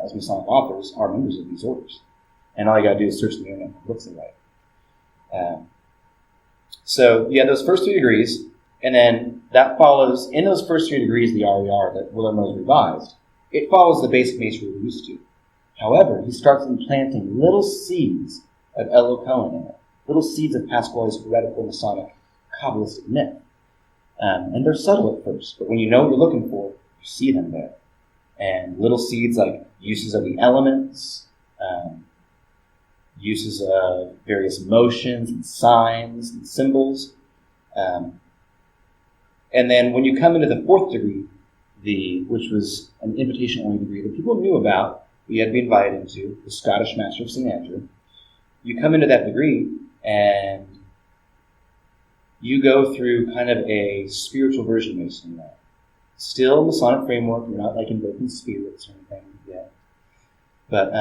Speaker 1: as Masonic authors are members of these orders. And all you gotta do is search the internet for books they write. So you have those first 3 degrees, and then that follows, in those first 3 degrees, the RER that Willermoz revised, it follows the basic masonry we're used to. However, he starts implanting little seeds of Elus Cohens in it, little seeds of Pasqually's heretical Masonic kabbalistic myth. And they're subtle at first, but when you know what you're looking for, you see them there. And little seeds like uses of the elements, uses of various motions and signs and symbols. And then when you come into the 4th degree, which was an invitation-only degree that people knew about, you had to be invited into, the Scottish Master of St. Andrew, you come into that degree and you go through kind of a spiritual version of Masonry now. Still Masonic framework, you're not like invoking spirits or anything yet. But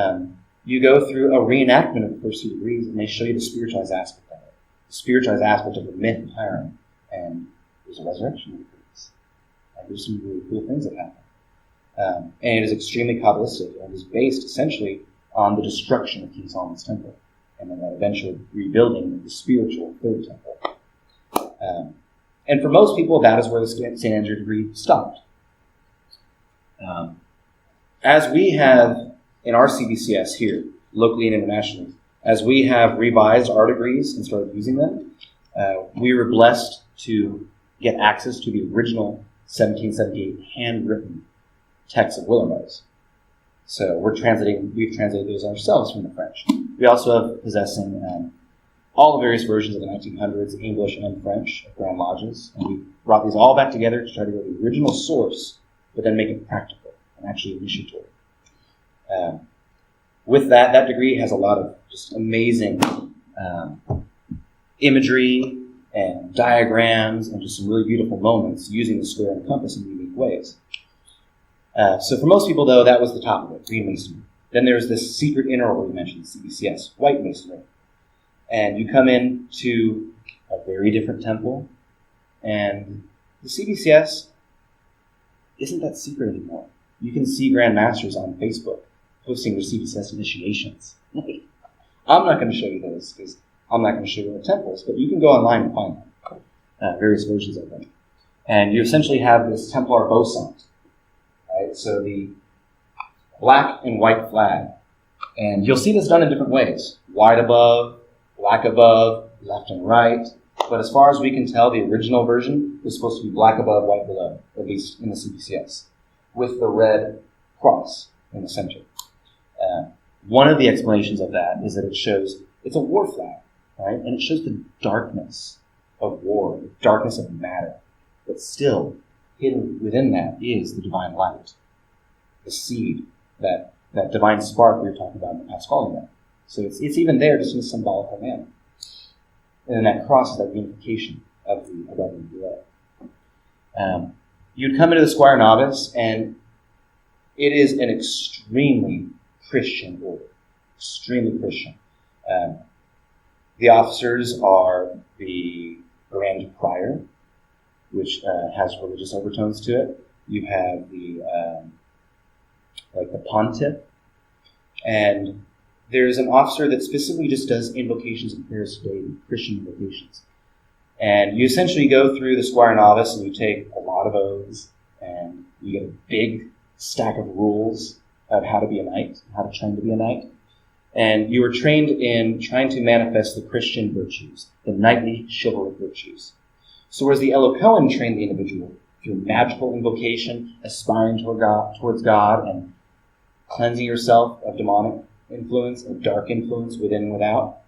Speaker 1: you go through a reenactment of the first 2 degrees, and they show you the spiritualized aspect of it. The spiritualized aspect of the myth of Hiram. And there's a resurrection that occurs. And there's some really cool things that happen. And it is extremely kabbalistic, and is based essentially on the destruction of King Solomon's temple, and then that eventual rebuilding of the spiritual 3rd temple. And for most people, that is where the St. Andrew degree stopped. As we have, in our CBCS here, locally and internationally, as we have revised our degrees and started using them, we were blessed to get access to the original 1778 handwritten text of Willermoz. So we've translated those ourselves from the French. We also have possessing all the various versions of the 1900s, English and French, of Grand Lodges, and we brought these all back together to try to go to the original source, but then make it practical and actually initiatory. With that degree has a lot of just amazing imagery and diagrams and just some really beautiful moments using the square and compass in unique ways. So for most people, though, that was the top of it, green masonry. Then there's this secret inner order we mentioned, CBCS, white masonry. And you come into a very different temple, and the CBCS isn't that secret anymore. You can see Grand Masters on Facebook posting their CBCS initiations. I'm not going to show you those because I'm not going to show you the temples, but you can go online and find them, various versions of them. And you essentially have this Templar boson, right? So the black and white flag. And you'll see this done in different ways. White above, black above, left and right. But as far as we can tell, the original version was supposed to be black above, white below, at least in the CBCS, with the red cross in the center. One of the explanations of that is that it shows, it's a war flag, right? And it shows the darkness of war, the darkness of matter. But still, hidden within that is the divine light, the seed, that divine spark we were talking about in the Pasqually myth. So it's even there just in a symbolical manner. And then that cross is that unification of the above and below. You'd come into the Squire Novice, and it is an extremely Christian order. Extremely Christian. The officers are the Grand Prior, which has religious overtones to it. You have the Pontiff, and there's an officer that specifically just does invocations and prayers daily, Christian invocations. And you essentially go through the Squire Novice and you take a lot of oaths and you get a big stack of rules of how to be a knight, how to train to be a knight. And you are trained in trying to manifest the Christian virtues, the knightly chivalric virtues. So whereas the Elus Cohens trained the individual through magical invocation, aspiring towards God, and cleansing yourself of demonic influence, of dark influence within and without.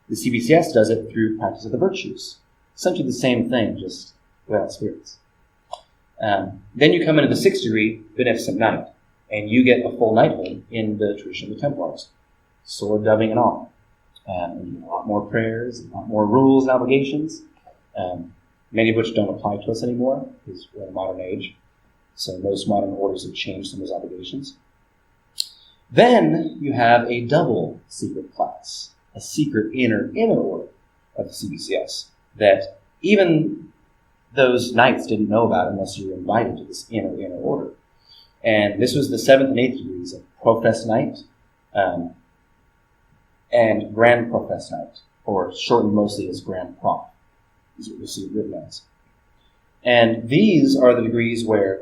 Speaker 1: The CBCS does it through practice of the virtues. Essentially the same thing, just without spirits. Then you come into the 6th degree, Beneficent Knight, and you get a full knighthood in the tradition of the Templars. Sword dubbing and all. And a lot more prayers, a lot more rules and obligations, many of which don't apply to us anymore, because we're in a modern age. So most modern orders have changed some of those obligations. Then you have a double secret class, a secret inner order of the CBCS, that even those knights didn't know about unless you were invited to this inner order. And this was the 7th and 8th degrees of Professed Knight, and Grand Professed Knight, or shortened mostly as Grand Prof, is what you'll see it written as. And these are the degrees where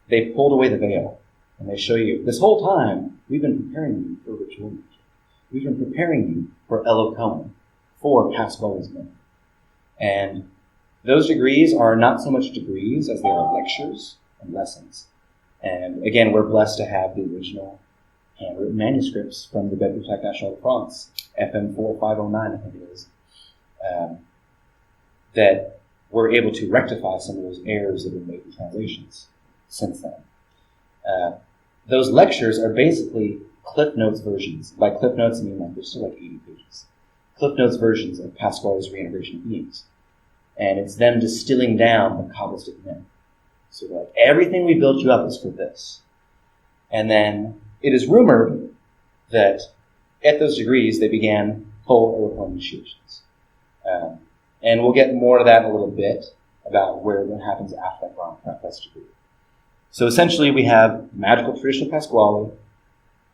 Speaker 1: they pulled away the veil, and they show you, this whole time, we've been preparing you for ritual magic. We've been preparing you for Elus Cohens, for Pasqually's myth. And those degrees are not so much degrees as they are lectures and lessons. And again, we're blessed to have the original handwritten manuscripts from the Bibliothèque Nationale de France, FM 4509, I think it is, that we're able to rectify some of those errors that have been made in translations since then. Those lectures are basically Cliff Notes versions. By Cliff Notes, I mean like there's still like 80 pages. Cliff Notes versions of Pasqually's reintegration of beings. And it's them distilling down the kabbalistic myth. So like, everything we built you up is for this. And then it is rumored that at those degrees they began full Reupload initiations. And we'll get more to that in a little bit, about where that happens after that Grand Professed degree. So essentially we have magical tradition of Pasqually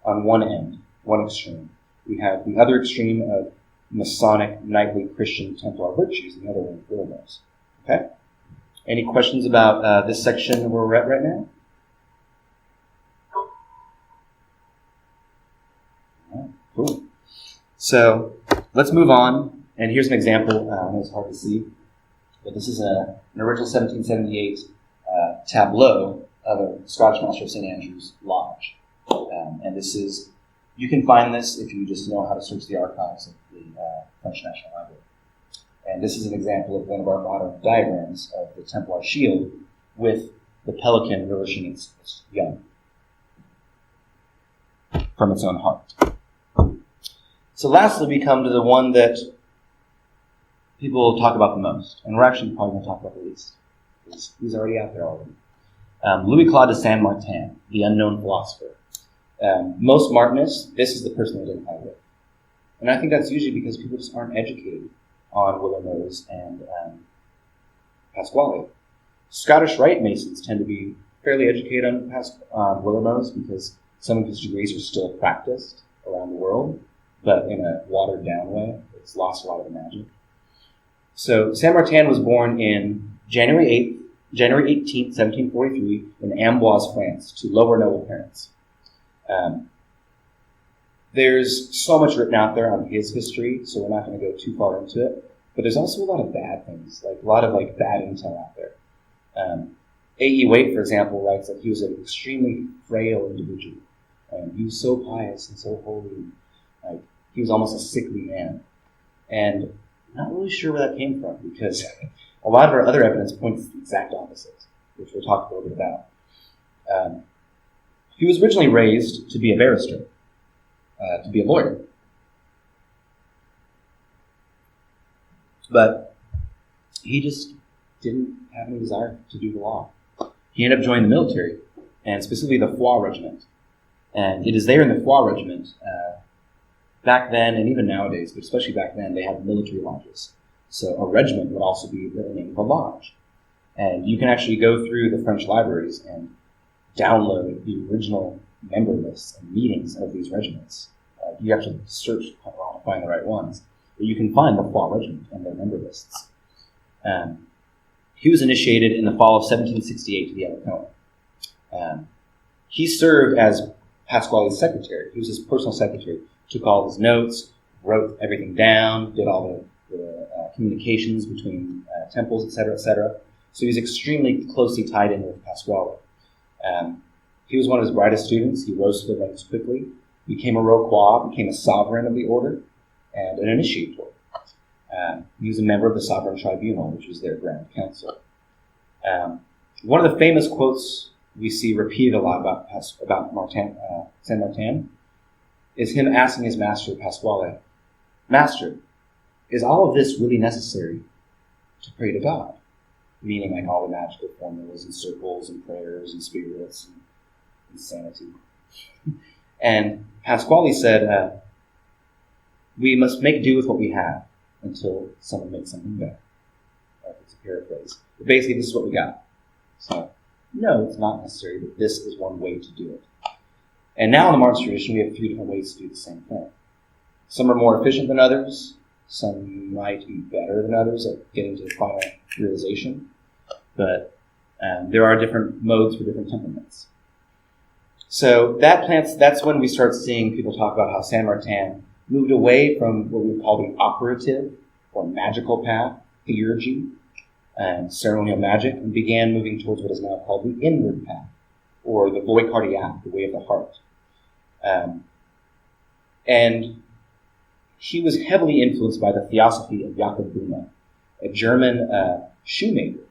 Speaker 1: on one end, one extreme. We have the other extreme of Masonic, knightly, Christian, Templar virtues, the other one, Willermoz. Okay? Any questions about this section where we're at right now? All right, cool. So let's move on. And here's an example. I know it's hard to see, but this is an original 1778 tableau of a Scottish Master of St. Andrew's Lodge. And this is, you can find this if you just know how to search the archives of the French National Library. And this is an example of one of our modern diagrams of the Templar shield with the pelican nourishing its young from its own heart. So lastly, we come to the one that people talk about the most, and we're actually probably going to talk about the least, because he's already out there already. Louis-Claude de Saint-Martin, the unknown philosopher. Most Martinists, this is the person they identify with. And I think that's usually because people just aren't educated on Willermoz and Pasqually. Scottish Rite Masons tend to be fairly educated on Willermoz because some of his degrees are still practiced around the world, but in a watered-down way. It's lost a lot of the magic. So Saint-Martin was born in January 18th, 1743, in Amboise, France, to lower noble parents. There's so much written out there on his history, so we're not going to go too far into it. But there's also a lot of bad things, like a lot of bad intel out there. A.E. Waite, for example, writes that he was an extremely frail individual, and he was so pious and so holy, like he was almost a sickly man. And I'm not really sure where that came from, because a lot of our other evidence points to the exact opposite, which we'll talk a little bit about. He was originally raised to be a barrister, to be a lawyer. But he just didn't have any desire to do the law. He ended up joining the military, and specifically the Foix Regiment. And it is there in the Foix Regiment, back then, and even nowadays, but especially back then, they had military lodges. So a regiment would also be the name of a lodge. And you can actually go through the French libraries and download the original member lists and meetings of these regiments. You have to search quite a lot to find the right ones. But you can find the Foix Regiment and their member lists. He was initiated in the fall of 1768 to the Elus Cohens. He served as Pasqually's secretary. He was his personal secretary. Took all his notes, wrote everything down, did all the communications between temples, etc., etc. So he's extremely closely tied in with Pasqually. He was one of his brightest students. He rose to the ranks quickly, became a Roquois, became a sovereign of the order, and an initiator. He was a member of the Sovereign Tribunal, which was their Grand Council. One of the famous quotes we see repeated a lot about Saint-Martin is him asking his master, Pasqually, "Master, is all of this really necessary to pray to God?" Meaning like all the magical formulas and circles and prayers and spirits and insanity. And Pasqually said, "We must make do with what we have until someone makes something better." It's a paraphrase. But basically, this is what we got. So, no, it's not necessary, but this is one way to do it. And now in the Martinist tradition, we have 3 different ways to do the same thing. Some are more efficient than others. Some might be better than others at getting to the final realization. But there are different modes for different temperaments. So that's when we start seeing people talk about how Saint-Martin moved away from what we would call the operative or magical path, theurgy, and ceremonial magic, and began moving towards what is now called the inward path, or the voie cardiaque, the way of the heart. And he was heavily influenced by the theosophy of Jakob Böhme, a German shoemaker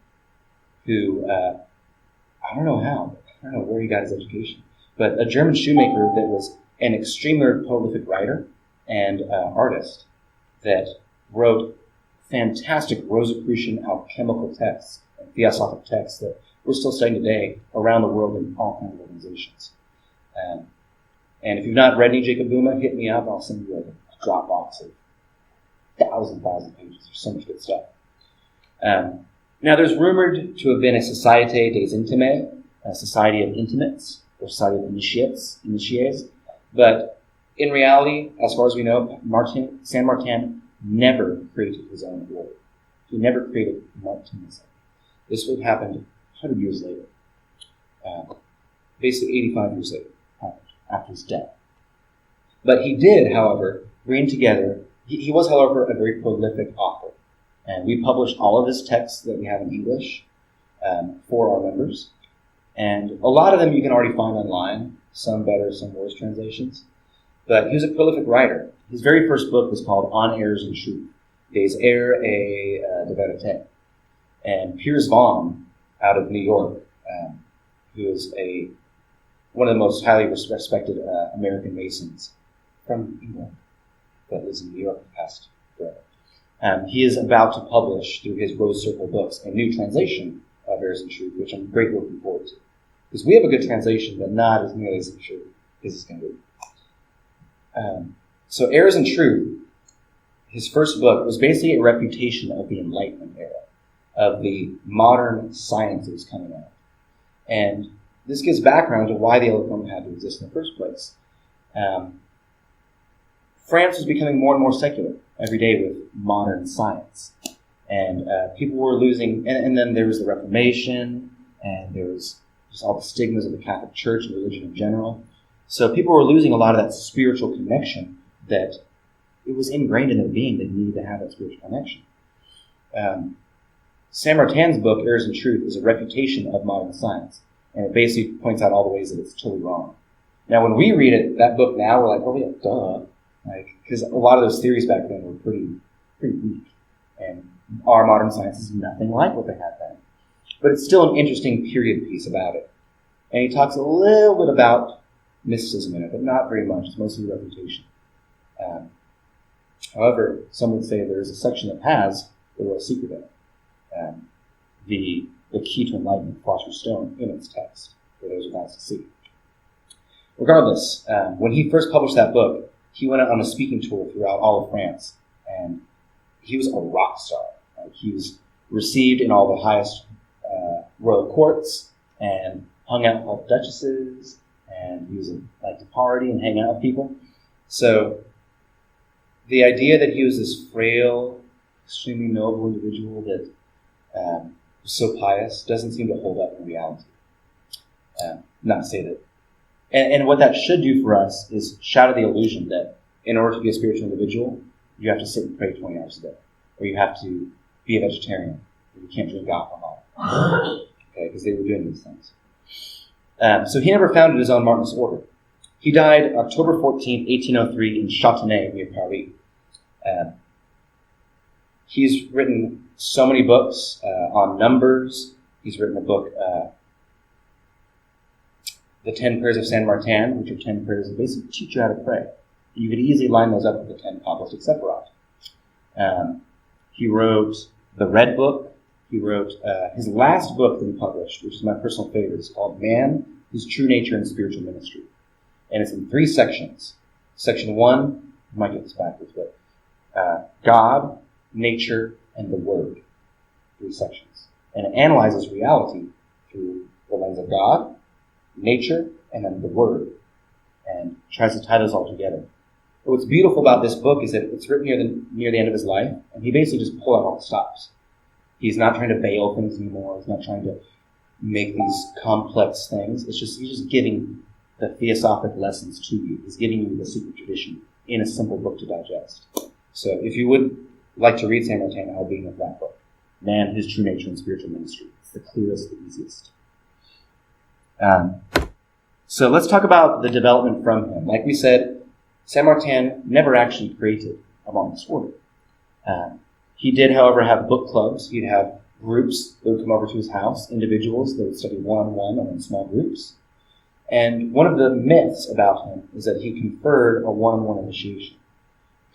Speaker 1: who, I don't know how, I don't know where he got his education, but a German shoemaker that was an extremely prolific writer and artist that wrote fantastic Rosicrucian alchemical texts and theosophic texts that we're still studying today around the world in all kinds of organizations. And if you've not read any Jacob Böhme, hit me up. I'll send you like a Dropbox of thousand pages. There's so much good stuff. Now, there's rumored to have been a Société des Intimes, a society of intimates, or society of initiates. But in reality, as far as we know, Saint-Martin never created his own order. He never created Martinism. This would have happened 100 years later. Basically 85 years later, after his death. But he did, however, bring together, he was, however, a very prolific author. And we published all of his texts that we have in English for our members. And a lot of them you can already find online, some better, some worse translations. But he was a prolific writer. His very first book was called On Errors and Truth, Des Erreurs et de Vérité. And Piers Vaughan, out of New York, who is one of the most highly respected American Masons from England that lives in New York past forever. He is about to publish, through his Rose Circle books, a new translation of Errors and Truth, which I'm greatly looking forward to. Because we have a good translation, but not as nearly as I'm sure this is going to be. So Errors and Truth, his first book, was basically a refutation of the Enlightenment era, of the modern sciences coming out. And this gives background to why the Old had to exist in the first place. France was becoming more and more secular every day with modern science. And people were losing, and then there was the Reformation, and there was just all the stigmas of the Catholic Church and religion in general. So people were losing a lot of that spiritual connection that it was ingrained in their being. They needed to have that spiritual connection. Saint-Martin's book, Errors and Truth, is a refutation of modern science. And it basically points out all the ways that it's totally wrong. Now, when we read it, that book now, we're like, oh yeah, duh. Because a lot of those theories back then were pretty weak. And our modern science is nothing like what they had then. But it's still an interesting period piece about it. And he talks a little bit about mysticism in it, but not very much. It's mostly refutation. However, some would say there is a section that has the real secret in it. The key to enlightenment, Philosopher's Stone, in its text, for those who want to see. Regardless, when he first published that book, he went out on a speaking tour throughout all of France, and he was a rock star. He was received in all the highest royal courts, and hung out with all the duchesses, and he was like to party and hang out with people. So the idea that he was this frail, extremely noble individual that was so pious doesn't seem to hold up in reality. Not to say that. And what that should do for us is shatter the illusion that in order to be a spiritual individual, you have to sit and pray 20 hours a day, or you have to be a vegetarian, or you can't drink alcohol, Okay, because they were doing these things. So he never founded his own Martinist order. He died October 14, 1803 in Châtenay near Paris. He's written so many books on numbers. He's written a book, The 10 Prayers of Saint Martin, which are 10 prayers that basically teach you how to pray. You could easily line those up with the 10 kabbalistic sephirot. He wrote the Red Book. He wrote his last book that he published, which is my personal favorite. It's called Man, His True Nature and Spiritual Ministry. And it's in 3 sections. Section 1, I might get this backwards, but God, nature, and the Word. 3 sections. And it analyzes reality through the lens of God, nature, and then the Word. And tries to tie those all together. But what's beautiful about this book is that it's written near the end of his life, and he basically just pulled out all the stops. He's not trying to veil things anymore. He's not trying to make these complex things. He's just giving the theosophic lessons to you. He's giving you the secret tradition in a simple book to digest. So if you would like to read Saint Martin, I'll be with that book. Man, His True Nature and Spiritual Ministry. It's the clearest, the easiest. So let's talk about the development from him. Like we said, Saint Martin never actually created a Martinist order. He did, however, have book clubs. He'd have groups that would come over to his house, individuals that would study one-on-one or in small groups. And one of the myths about him is that he conferred a one-on-one initiation,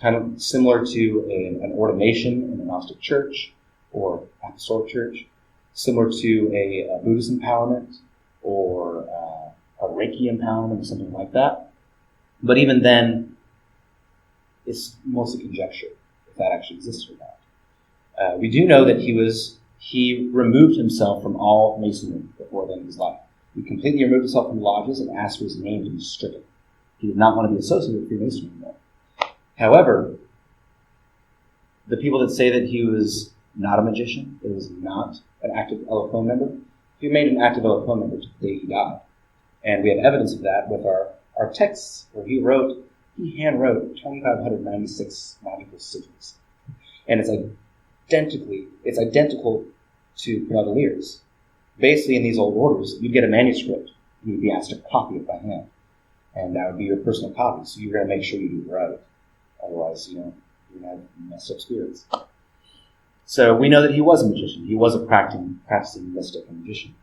Speaker 1: kind of similar to an ordination in a Gnostic church or Apostolic church, similar to a Buddhist empowerment or a Reiki empowerment or something like that. But even then, it's mostly conjecture if that actually existed or not. We do know that he removed himself from all Masonry before the end of his life. He completely removed himself from lodges and asked for his name to be stricken. He did not want to be associated with Freemasonry anymore. However, the people that say that he was not a magician, that he was not an active LFO member, he remained an active LFO member to the day he died. And we have evidence of that with our texts, where he hand-wrote 2,596 magical sigils. And it's identical to Cavaliers. Basically, in these old orders, you'd get a manuscript, and you'd be asked to copy it by hand. And that would be your personal copy, so you're going to make sure you do it right. Otherwise, you're going to have messed up spirits. So we know that he was a magician. He was a practicing mystic and magician.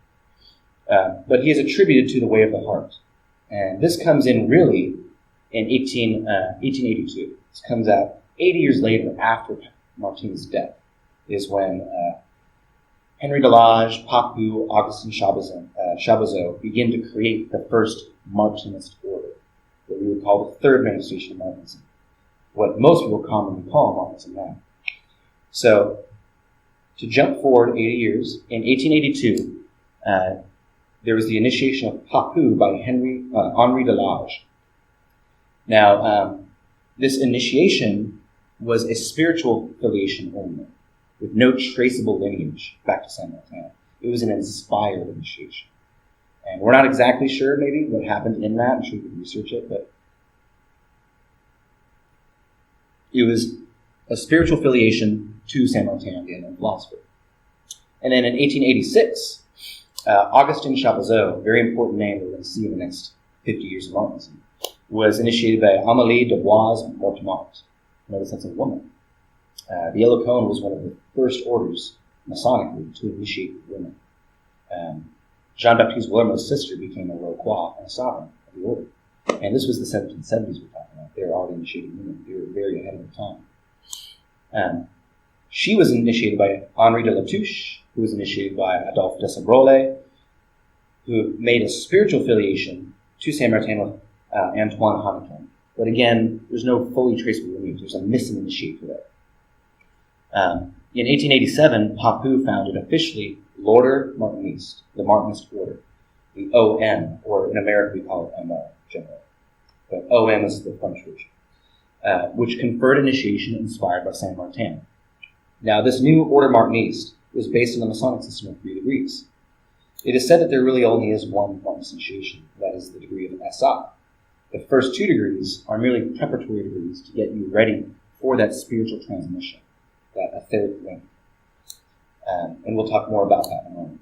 Speaker 1: But he is attributed to the way of the heart. And this comes in really in 1882. This comes out 80 years later after Martinez's death, is when Henry de Lage, Papou, Augustin Chabozeau begin to create the first Martinist order, what we would call the third manifestation of Martinism, what most people commonly call Martinism now. So, to jump forward 80 years, in 1882, there was the initiation of Papou by Henry de Lage. Now, this initiation was a spiritual affiliation only, with no traceable lineage back to Saint Martin. It was an inspired initiation. And we're not exactly sure, maybe, what happened in that. I'm sure you can research it, but it was a spiritual affiliation to Saint Martin, the unknown philosopher. And then in 1886, Augustin Chabozeau, a very important name that we're going to see in the next 50 years of Martinism, was initiated by Amélie de Bois-Mortemart. Notice that's a woman. The Elus Cohens was one of the first orders, Masonically, to initiate women. Jean-Baptiste Willermoz's sister became a Roi and a sovereign of the order. And this was the 1770s we're talking about. They were already initiating women. They were very ahead of their time. She was initiated by Henri de Latouche, who was initiated by Adolphe de Saint-Brolé, who made a spiritual affiliation to Saint Martin with Antoine Hannequin. But again, there's no fully traceable lineage. There's a missing initiator there. In 1887, Papou founded officially L'Ordre Martiniste, the Martinist order, the OM, or in America we call it MO generally. But OM is the French version, which conferred initiation inspired by Saint Martin. Now, this new order Martiniste was based on the Masonic system of 3 degrees. It is said that there really only is one Martinist initiation, that is the degree of SA. The first 2 degrees are merely preparatory degrees to get you ready for that spiritual transmission, that etheric link. And And we'll talk more about that in a moment.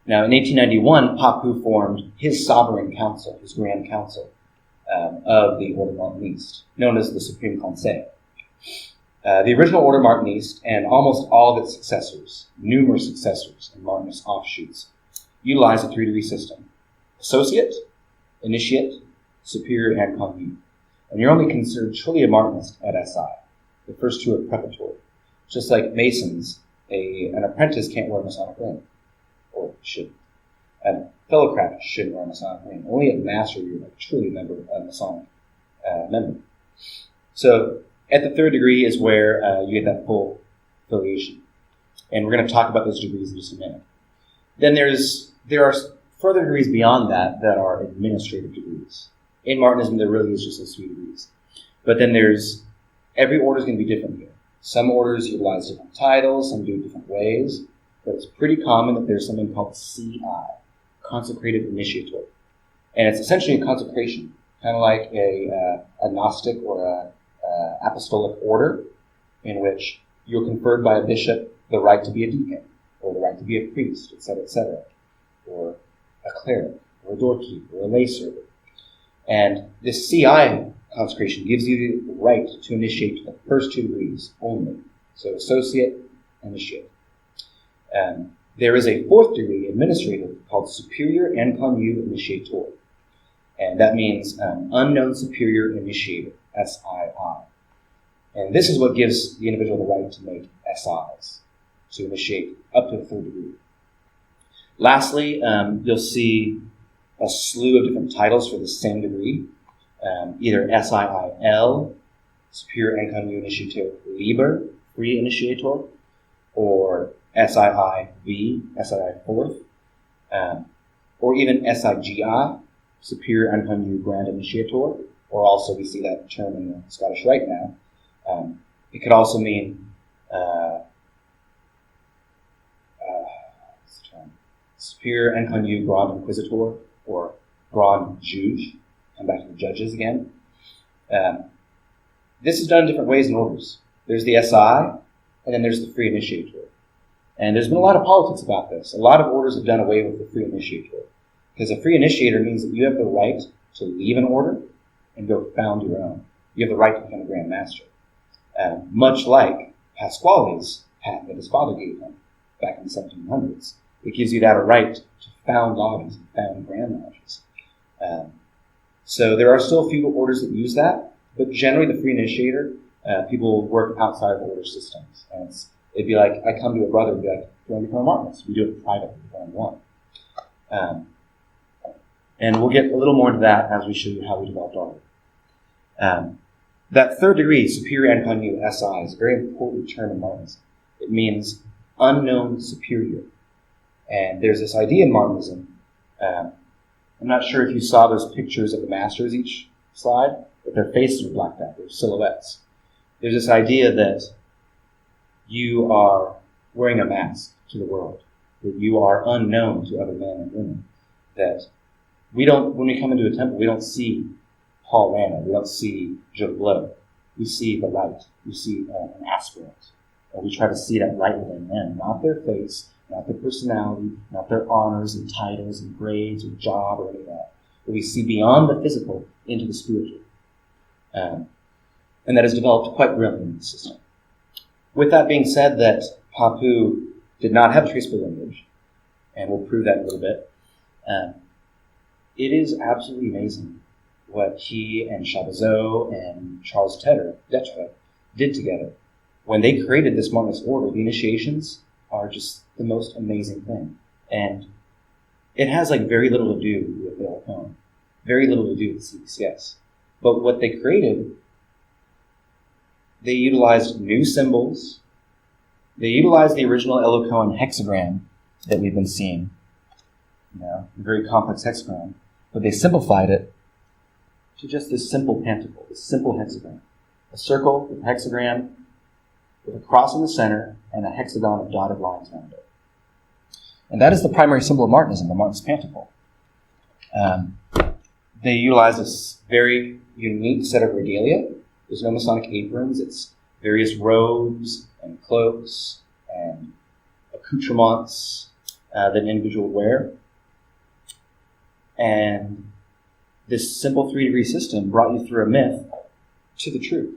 Speaker 1: Now, in 1891, Papu formed his sovereign council, his grand council of the Order Martiniste, known as the Supreme Conseil. The original Order Martiniste and almost all of its successors, numerous successors and Martinist offshoots, utilize a 3-degree system: associate, initiate, superior, and connu. And you're only considered truly a Martinist at SI. The first two are preparatory. Just like Masons, an apprentice can't wear a Masonic ring, or shouldn't. A fellow craft shouldn't wear a Masonic ring. Only at Master you're like truly a Masonic member. So at the 3rd degree is where you get that full affiliation. And we're going to talk about those degrees in just a minute. Then there are further degrees beyond that are administrative degrees. In Martinism, there really is just those 3 degrees. But then every order is going to be different here. Some orders utilize different titles, some do it different ways, but it's pretty common that there's something called CI, Consecrated Initiator. And it's essentially a consecration, kind of like a Gnostic or a apostolic order, in which you're conferred by a bishop the right to be a deacon, or the right to be a priest, etc., or a cleric, or a doorkeeper, or a lay servant. And this CI consecration gives you the right to initiate the first 2 degrees only. So associate, initiate. There is a 4th degree, administrative, called superior and connu initiator. And that means unknown superior initiator, SII. And this is what gives the individual the right to make SIs, to initiate up to the 3rd degree. Lastly, you'll see a slew of different titles for the same degree. Either SIIL, Superior and Connu Initiator Liber, Free Initiator, or SIIV, SII 4th, or even SIGI, Superior and Connu Grand Initiator, or also we see that term in the Scottish Rite now. It could also mean Superior and Connu Grand Inquisitor, or Grand Juge. Come back to the judges again. This is done in different ways and orders. There's the SI, and then there's the free initiator. And there's been a lot of politics about this. A lot of orders have done away with the free initiator, because a free initiator means that you have the right to leave an order and go found your own. You have the right to become a Grand Master. Much like Pasqually's patent that his father gave him back in the 1700s. It gives you that right to found lodges and found Grand Lodges. So there are still a few orders that use that, but generally the free initiator, people work outside of order systems. And it'd be like, I come to a brother and be like, do you want to become a Martinist? We do it privately, one-on-one. And we'll get a little more into that as we show you how we developed Ordre. That 3rd degree, superior and connu, SI, is a very important term in Martinism. It means unknown superior. And there's this idea in Martinism. I'm not sure if you saw those pictures of the masters each slide, but their faces are blacked out. They're silhouettes. There's this idea that you are wearing a mask to the world, that you are unknown to other men and women, that when we come into a temple, we don't see Paul Rana, we don't see Joe Blow. We see the light. We see an aspirant. And we try to see that light within them, not their face, not their personality, not their honors and titles and grades or job or any of that. But we see beyond the physical into the spiritual. And that has developed quite brilliantly in the system. With that being said, that Papu did not have a traceable lineage, and we'll prove that in a little bit, it is absolutely amazing what he and Chabazot and Charles Detre did together. When they created this Martinist order, the initiations are just the most amazing thing. And it has very little to do with the Cohen, very little to do with the CBCS. But what they created, they utilized new symbols. They utilized the original Elus Cohens hexagram that we've been seeing, a very complex hexagram, but they simplified it to just this simple pentacle, this simple hexagram. A circle with a hexagram with a cross in the center and a hexagon of dotted lines around it. And that is the primary symbol of Martinism, the Martin's pentacle. They utilize this very unique set of regalia. There's no Masonic aprons. It's various robes and cloaks and a accoutrements that an individual would wear. And this simple 3-degree system brought you through a myth to the truth.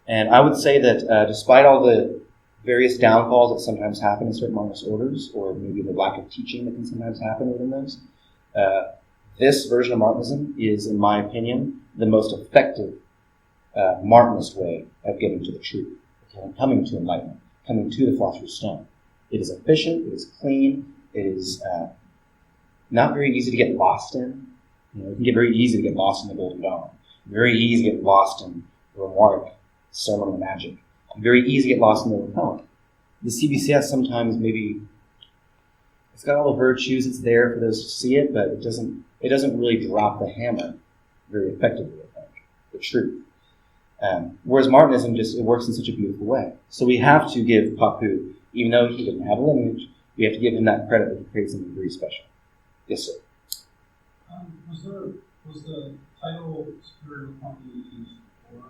Speaker 1: And I would say that despite all the various downfalls that sometimes happen in certain Martinist orders, or maybe the lack of teaching that can sometimes happen within those, this version of Martinism is, in my opinion, the most effective Martinist way of getting to the truth, coming to enlightenment, coming to the Philosopher's Stone. It is efficient, it is clean, it is not very easy to get lost in. It can get very easy to get lost in the Golden Dawn. Very easy to get lost in the Remark, Ceremonial Magic. Very easy to get lost in the Repellent. The CBCS sometimes maybe it's got all the virtues, it's there for those to see it, but it doesn't really drop the hammer very effectively, I think, the truth. Whereas Martinism it works in such a beautiful way. So we have to give Papu, even though he didn't have a lineage, we have to give him that credit that he created something very special. Yes, sir.
Speaker 3: Was the title Superior Company used before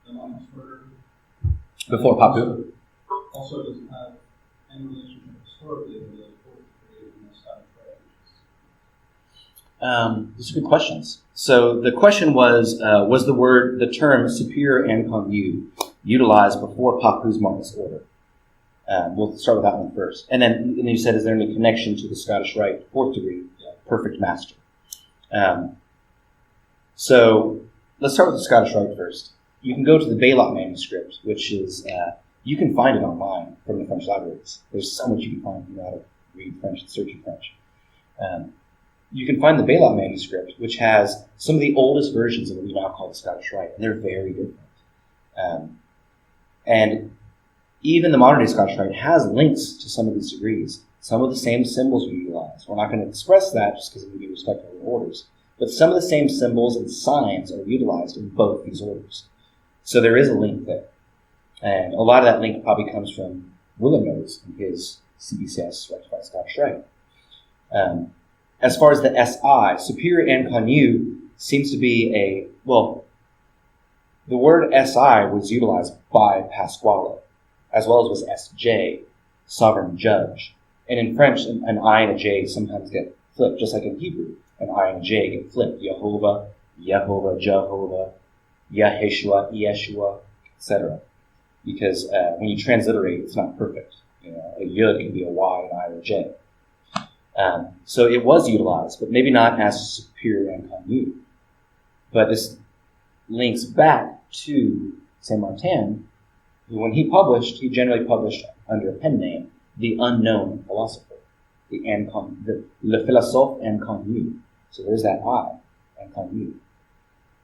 Speaker 3: the Martinist order? Before
Speaker 1: Papu?
Speaker 3: Also, does it have any relationship historically with the fourth period in the Scottish Rite?
Speaker 1: Those are good questions. So the question was the term superior incognu utilized before Papu's Martinist order? We'll start with that one first. And then you said, is there any connection to the Scottish Rite, fourth degree, perfect master? So let's start with the Scottish Rite first. You can go to the Baylock manuscript, which is, you can find it online from the French libraries. There's so much you can find if you know how to read French and search in French. You can find the Baylock manuscript, which has some of the oldest versions of what we now call the Scottish Rite, and they're very different. And even the modern-day Scottish Rite has links to some of these degrees. Some of the same symbols we utilize. We're not going to express that just because we be respectful of the orders. But some of the same symbols and signs are utilized in both these orders. So there is a link there. And a lot of that link probably comes from Willermoz and his CBCS, Rectified Scottish Rite. As far as the SI, superior incognu seems to be the word SI was utilized by Pasqually, as well as was SJ, sovereign judge. And in French, an I and a J sometimes get flipped, just like in Hebrew. An I and a J get flipped. Yehovah, Yehovah, Jehovah, Yaheshua, Yeshua, etc. Because when you transliterate, it's not perfect. A Yud can be a Y, an I, or a J. So it was utilized, but maybe not as superior incognu. But this links back to Saint-Martin, who when he published, he generally published under a pen name, the unknown philosopher, the le philosophe incognu. So there's that I, incognu.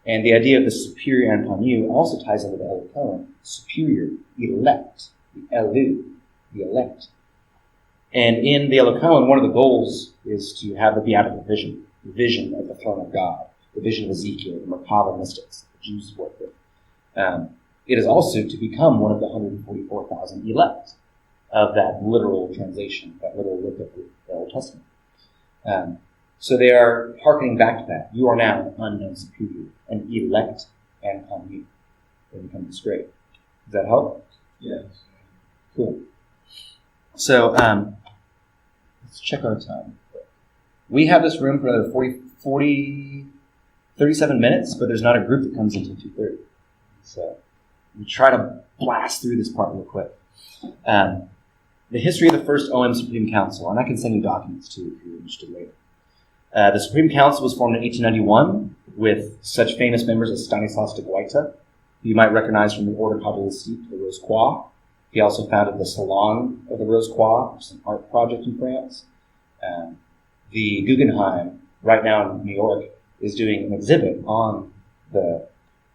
Speaker 1: And the idea of the superior incognu also ties in with the Elus Cohens, superior, elect, the Elu, the elect. And in the Elus Cohens, one of the goals is to have the beatific vision, the vision of the throne of God, the vision of Ezekiel, the Merkava mystics, the Jews work with. It is also to become one of the 144,000 elect of that literal translation, that literal look of the Old Testament. So they are hearkening back to that. You are now an unknown superior, an elect incognu. They become this great. Does that help?
Speaker 3: Yes.
Speaker 1: Cool. So let's check our time. We have this room for another 37 minutes, but there's not a group that comes until 2:30. So we try to blast through this part real quick. The history of the first OM Supreme Council, and I can send you documents too if you're interested later. The Supreme Council was formed in 1891 with such famous members as Stanislas de Guaita, who you might recognize from the Ordre kabbalistic, the Rose Croix. He also founded the Salon of the Rose Croix, which is an art project in France. The Guggenheim, right now in New York, is doing an exhibit on the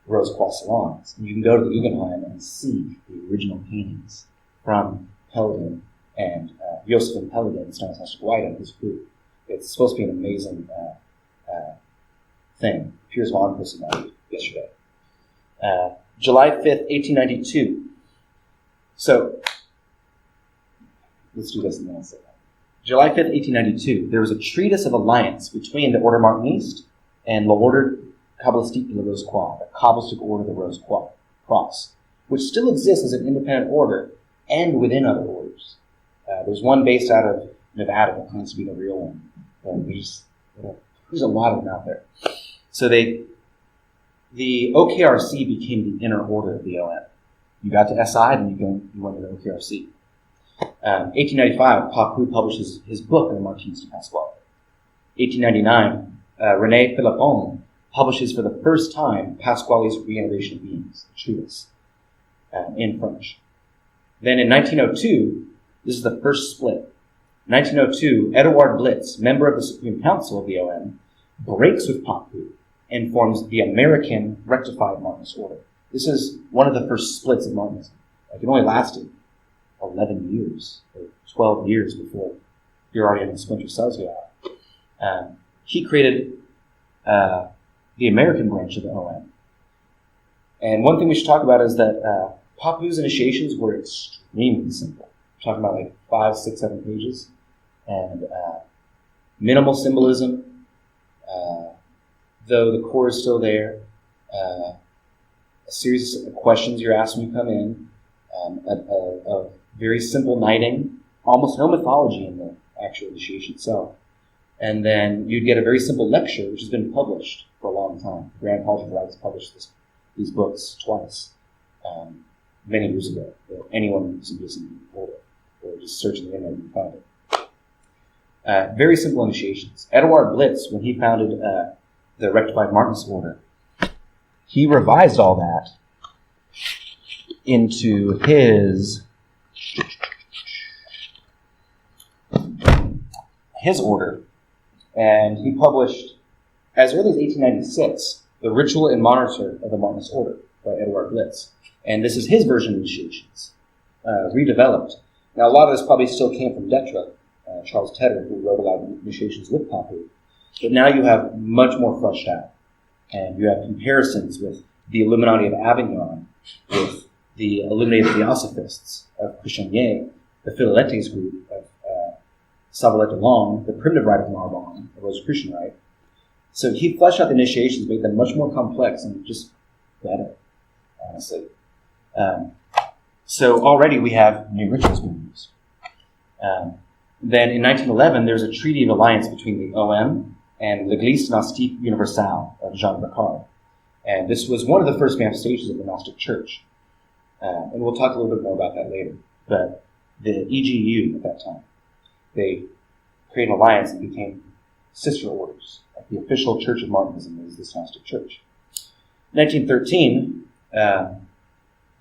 Speaker 1: Rose Croix salons. And you can go to the Guggenheim and see the original paintings from Pellegrin and Joseph and Pellegrin and Stanislas de Guaita and his group. It's supposed to be an amazing thing. Piers Vaughn posted about it yesterday. July 5th, 1892. So, let's do this and then I'll say that. July 5th, 1892, there was a treatise of alliance between the Ordre Martiniste and l'Ordre kabbalistic de la Rose Croix, the Kabbalistic Order of the Rose Croix, which still exists as an independent order and within other orders. There's one based out of Nevada that claims to be the real one. And there's a lot of them out there. So the OKRC became the inner order of the OM. You got to SI, and you went to the OKRC. 1895, Papu publishes his book, the Martinez de Pasqually. 1899, René Philippon publishes for the first time Pasqually's Regeneration of Beings, a treatise, in French. Then in 1902, this is the first split. 1902, Edouard Blitz, member of the Supreme Council of the OM, breaks with Papu and forms the American Rectified Martinist Order. This is one of the first splits of Martinism. It only lasted 11 years, or 12 years before you're already in the splinter cells go out. He created the American branch of the OM. And one thing we should talk about is that Papu's initiations were extremely simple. We're talking about 5, 6, 7 pages. And minimal symbolism, though the core is still there. A series of questions you're asked when you come in. A very simple knighting, almost no mythology in the actual initiation itself. And then you'd get a very simple lecture, which has been published for a long time. The Grand College of Rites published these books twice, many years ago. Anyone who's interested in it, or just search the internet and find it. Very simple initiations. Edouard Blitz, when he founded the Rectified Martinist Order, he revised all that into his order, and he published, as early as 1896, The Ritual and Monitor of the Martinist Order by Edouard Blitz. And this is his version of initiations, redeveloped. Now, a lot of this probably still came from Detra, Charles Tedder, who wrote a lot of initiations with Papu. But now you have much more fleshed out. And you have comparisons with the Illuminati of Avignon, with the Illuminated Theosophists of Christianier, the Philalethes group of Savillette de Long, the Primitive Rite of Narbonne, the Rosicrucian Rite. So he fleshed out the initiations, made them much more complex and just better, honestly. So already we have new rituals being used. Then in 1911, there's a treaty of alliance between the OM and l'Église Gnostique Universelle of Jean Ricard. And this was one of the first manifestations of the Gnostic Church. And we'll talk a little bit more about that later. But the EGU at that time, they created an alliance and became sister orders. Like the official Church of Martinism is this Gnostic Church. 1913,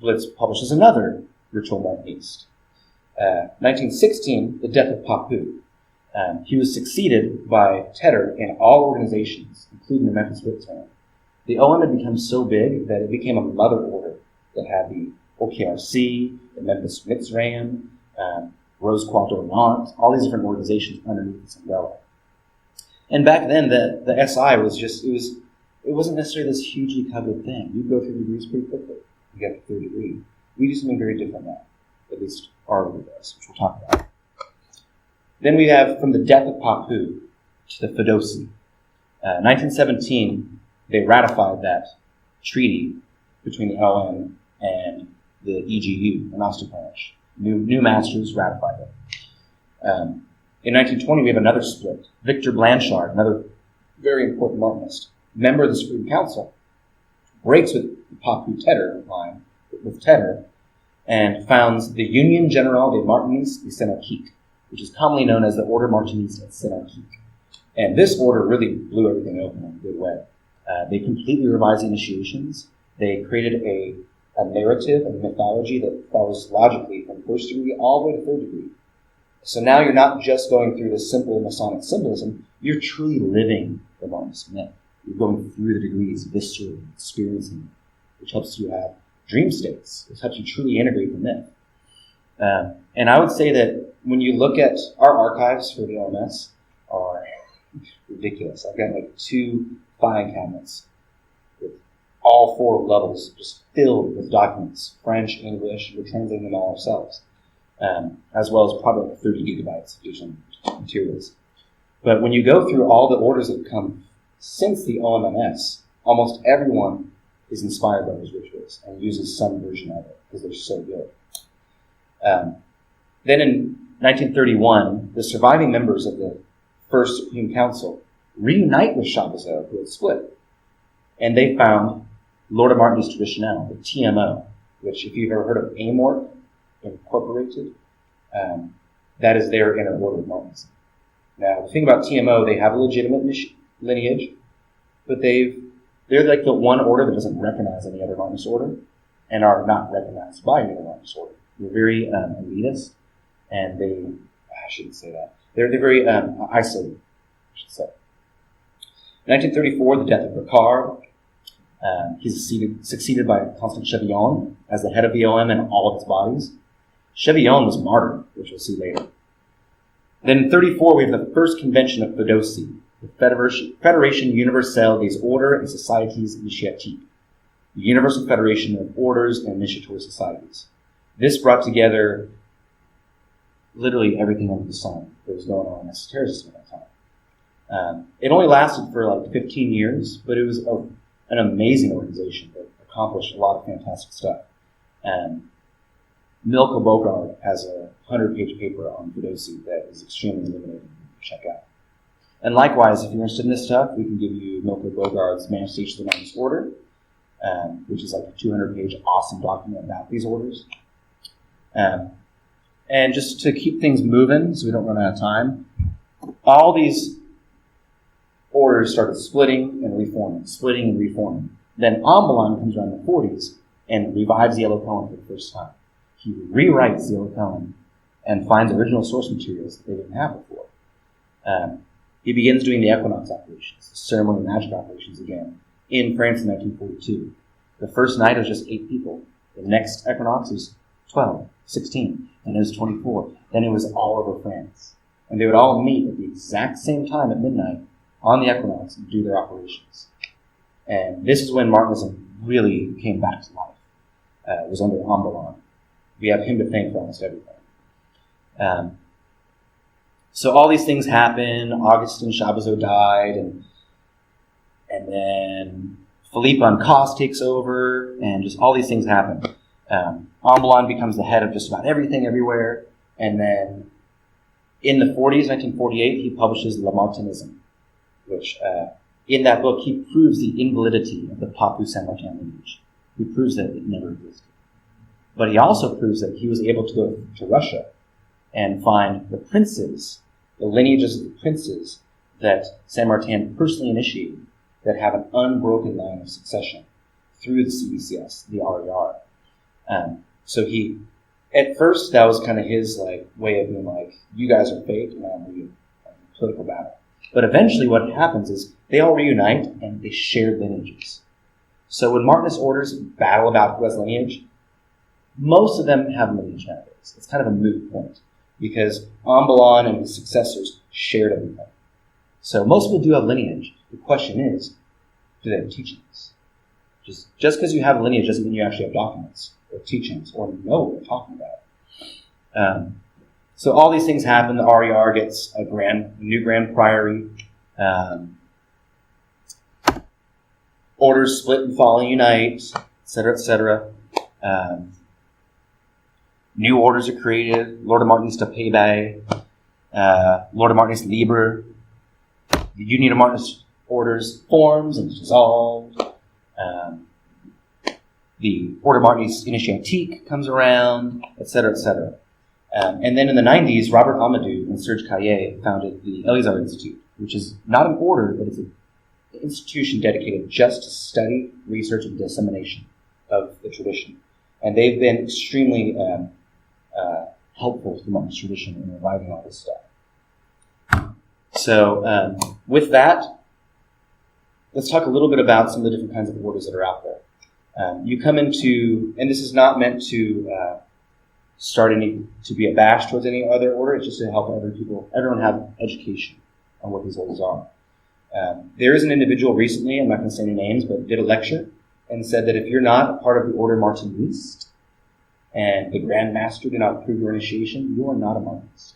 Speaker 1: Blitz publishes another ritual Martinist. 1916, the death of Papu. He was succeeded by Tedder in all organizations, including the Memphis Ritzman. The OM had become so big that it became a mother order that had the OKRC, the Memphis Mitzrayim, Rose Croix d'Orient, all these different organizations underneath this umbrella. And back then, the SI was just, it wasn't necessarily this hugely coveted thing. You go through degrees pretty quickly. You get to 3rd degree. We do something very different now, at least our order does, which we'll talk about. Then we have from the death of Papu to the Fedosi. 1917, they ratified that treaty between the OM and the EGU, the Gnostic branch. New masters ratified it. In 1920, we have another split. Victor Blanchard, another very important Martinist, member of the Supreme Council, breaks with the Papu Tedder line, with Tedder, and founds the Union Generale des Martinistes et Senarchiques, which is commonly known as the Order Martiniste et Senarchique. And this order really blew everything open in a good way. They completely revised the initiations. They created a narrative, a mythology that follows logically from 1st degree all the way to 3rd degree. So now you're not just going through the simple Masonic symbolism, you're truly living the Martinist myth. You're going through the degrees, viscerally, experiencing it, which helps you have dream states. It helps you truly integrate the myth. And I would say that when you look at our archives for the OMS are ridiculous. I've got 2 filing cabinets with all 4 levels just filled with documents, French, English. We're translating them all ourselves, as well as probably 30 gigabytes of digital materials. But when you go through all the orders that have come since the OMS, almost everyone is inspired by those rituals and uses some version of it because they're so good. Then in 1931, the surviving members of the First Supreme Council reunite with Chabazot, who had split. And they found L'Ordre Martiniste Traditionnel, the TMO, which if you've ever heard of AMORT Incorporated, that is their inner order of Martinism. Now, the thing about TMO, they have a legitimate lineage, but they're like the one order that doesn't recognize any other Martinist order and are not recognized by any other Martinist order. They're very elitist, and I shouldn't say that. They're very isolated, I should say. 1934, the death of Ricard. He's succeeded by Constant Chevillon as the head of the OM and all of its bodies. Chevillon was martyred, which we'll see later. Then in 1934, we have the first convention of Fedocy, the Fédération Universelle des Ordres et Sociétés Initiatiques, the Universal Federation of Orders and Initiatory Societies. This brought together literally everything under the sun that was going on in esotericism at that time. It only lasted for like 15 years, but it was an amazing organization that accomplished a lot of fantastic stuff. Milka Bogard has a 100-page paper on Fedocy that is extremely illuminating to check out. And likewise, if you're interested in this stuff, we can give you Milka Bogard's Manifestation of the Martinist Order, which is like a 200-page awesome document about these orders. And just to keep things moving so we don't run out of time, all these orders started splitting and reforming. Then Ambalan comes around in the 40s and revives the Yellow Cohen for the first time. He rewrites the Yellow Cohen and finds original source materials that they didn't have before. He begins doing the equinox operations, the ceremony magic operations again, in France in 1942. The first night was just 8 people. The next equinox was 12, 16, and it was 24. Then it was all over France. And they would all meet at the exact same time at midnight on the equinox and do their operations. And this is when Martinism really came back to life. It was under Ambalan. We have him to thank for almost everything. So all these things happen. Augustin Chabazot died, and then Philippe Ancasse takes over, and just all these things happen. Ambalan becomes the head of just about everything everywhere, and then in the 40s, 1948, he publishes Martinism, which in that book he proves the invalidity of the Papou Saint-Martin lineage. He proves that it never existed. But he also proves that he was able to go to Russia and find the princes, the lineages of the princes that Saint-Martin personally initiated that have an unbroken line of succession through the CBCS, the RER. So he, at first, that was kind of his way of being like, you guys are fake and I'm real, political battle. But eventually what happens is they all reunite and they share lineages. So when Martinist orders battle about who has lineage, most of them have lineage nowadays. It's kind of a moot point because Ambalan and his successors shared everything. So most people do have lineage. The question is, do they have teachings? Just because you have a lineage doesn't mean you actually have documents or teachings or know what we're talking about. So all these things happen. The RER gets a new grand priory. Orders split and fall and unite, etc., etc. New orders are created. L'Ordre Martiniste de Pasqually, L'Ordre Martiniste Libre. The Union of Martinist orders forms and is dissolved. The Ordre Martiniste Initiatique comes around, etc., etc. And then in the 90s, Robert Amadou and Serge Caillet founded the Elisar Institute, which is not an order, but it's an institution dedicated just to study, research, and dissemination of the tradition. And they've been extremely helpful to the Martinist tradition in reviving all this stuff. So with that, let's talk a little bit about some of the different kinds of orders that are out there. You come into, and this is not meant to to be a bash towards any other order, it's just to help everyone have education on what these orders are. There is an individual recently, I'm not going to say any names, but did a lecture and said that if you're not a part of the order Martiniste and the Grand Master did not approve your initiation, you are not a Martinist.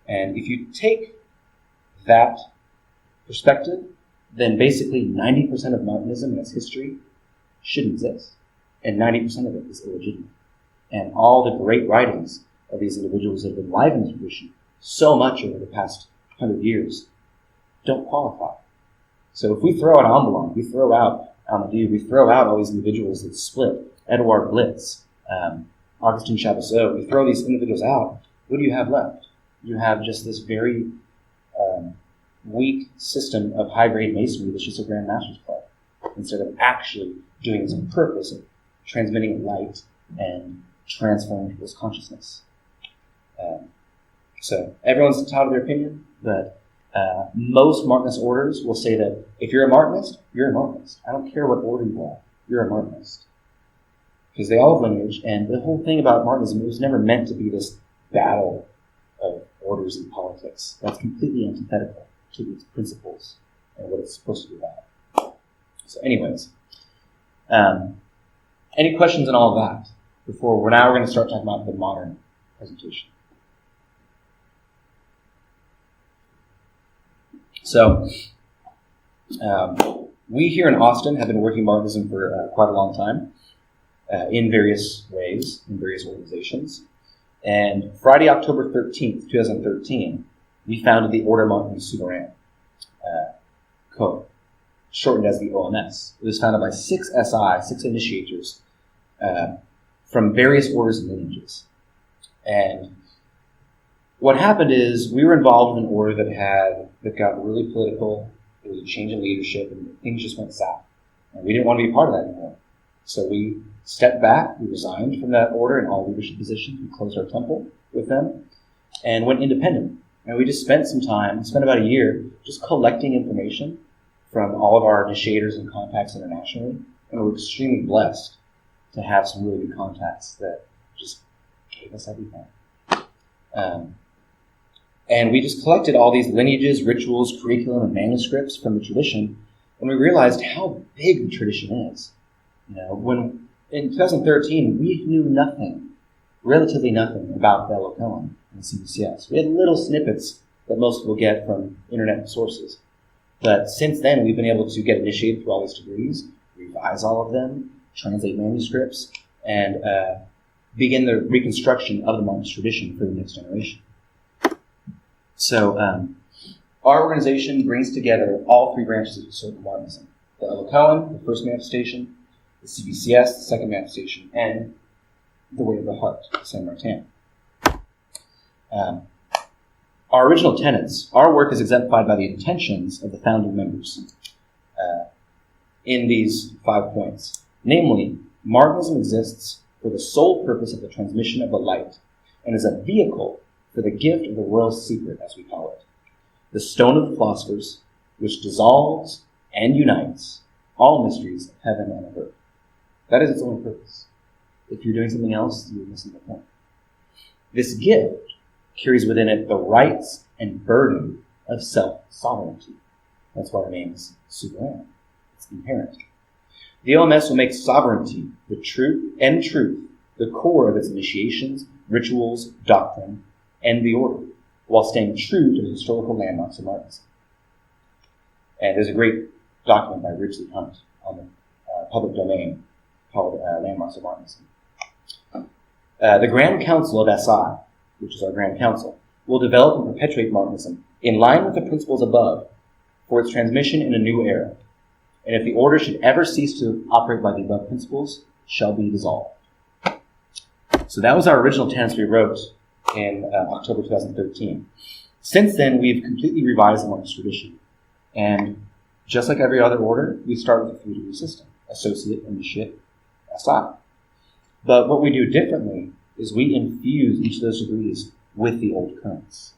Speaker 1: And if you take that perspective, then basically 90% of Martinism and its history shouldn't exist. And 90% of it is illegitimate. And all the great writings of these individuals that have enlivened the tradition so much over the past 100 years don't qualify. So if we throw out Ambulan, we throw out Amadou, we throw out all these individuals that split, Edouard Blitz, Augustin Chaboseau, we throw these individuals out, what do you have left? You have just this very weak system of high-grade masonry that's just a Grand Master's Club, instead of actually doing its own purpose of transmitting light and transforming people's consciousness. So everyone's entitled to their opinion, but most Martinist orders will say that if you're a Martinist, you're a Martinist. I don't care what order you are, you're a Martinist. Because they all have lineage, and the whole thing about Martinism, it was never meant to be this battle of orders and politics. That's completely antithetical to its principles and what it's supposed to be about. So anyways, any questions on all of that before we're going to start talking about the modern presentation? So, we here in Austin have been working Martinism for quite a long time, in various ways, in various organizations. And Friday, October 13th, 2013, we founded the Ordre Martinez Souverains, shortened as the OMS. It was founded by 6 initiators, from various orders and lineages. And what happened is we were involved in an order that got really political. There was a change in leadership, and things just went south. And we didn't want to be a part of that anymore. So we stepped back, we resigned from that order in all leadership positions, we closed our temple with them, and went independent. And we just spent about a year, just collecting information from all of our initiators and contacts internationally, and we're extremely blessed to have some really good contacts that just gave us everything. And we just collected all these lineages, rituals, curriculum, and manuscripts from the tradition, and we realized how big the tradition is. When in 2013, we knew nothing, relatively nothing, about the Elus Cohens and the CBCS. We had little snippets that most people get from internet sources. But since then, we've been able to get initiated through all these degrees, revise all of them, translate manuscripts, and begin the reconstruction of the Martinist tradition for the next generation. So our organization brings together all 3 branches of historical Martinism: the Elus Cohens, the first manifestation, the CBCS, the second manifestation, and the Way of the Heart, Saint Martin. Our original tenets, our work is exemplified by the intentions of the founding members in these 5 points. Namely, Martinism exists for the sole purpose of the transmission of the light and is a vehicle for the gift of the royal secret, as we call it, the stone of the philosophers, which dissolves and unites all mysteries of heaven and of earth. That is its only purpose. If you're doing something else, you're missing the point. This gift carries within it the rights and burden of self-sovereignty. That's why our name is Souverain. It's inherent. The OMS will make sovereignty, the truth, the core of its initiations, rituals, doctrine, and the order, while staying true to the historical landmarks of Martinism. And there's a great document by Ridgely Hunt on the public domain called Landmarks of Martinism. The Grand Council of SI, which is our Grand Council, will develop and perpetuate Martinism in line with the principles above for its transmission in a new era. And if the order should ever cease to operate by the above principles, shall be dissolved. So that was our original tenets we wrote in October 2013. Since then, we've completely revised the Martinist tradition. And just like every other order, we start with a 3-degree system: associate, initiate, SI. But what we do differently is we infuse each of those degrees with the old currents.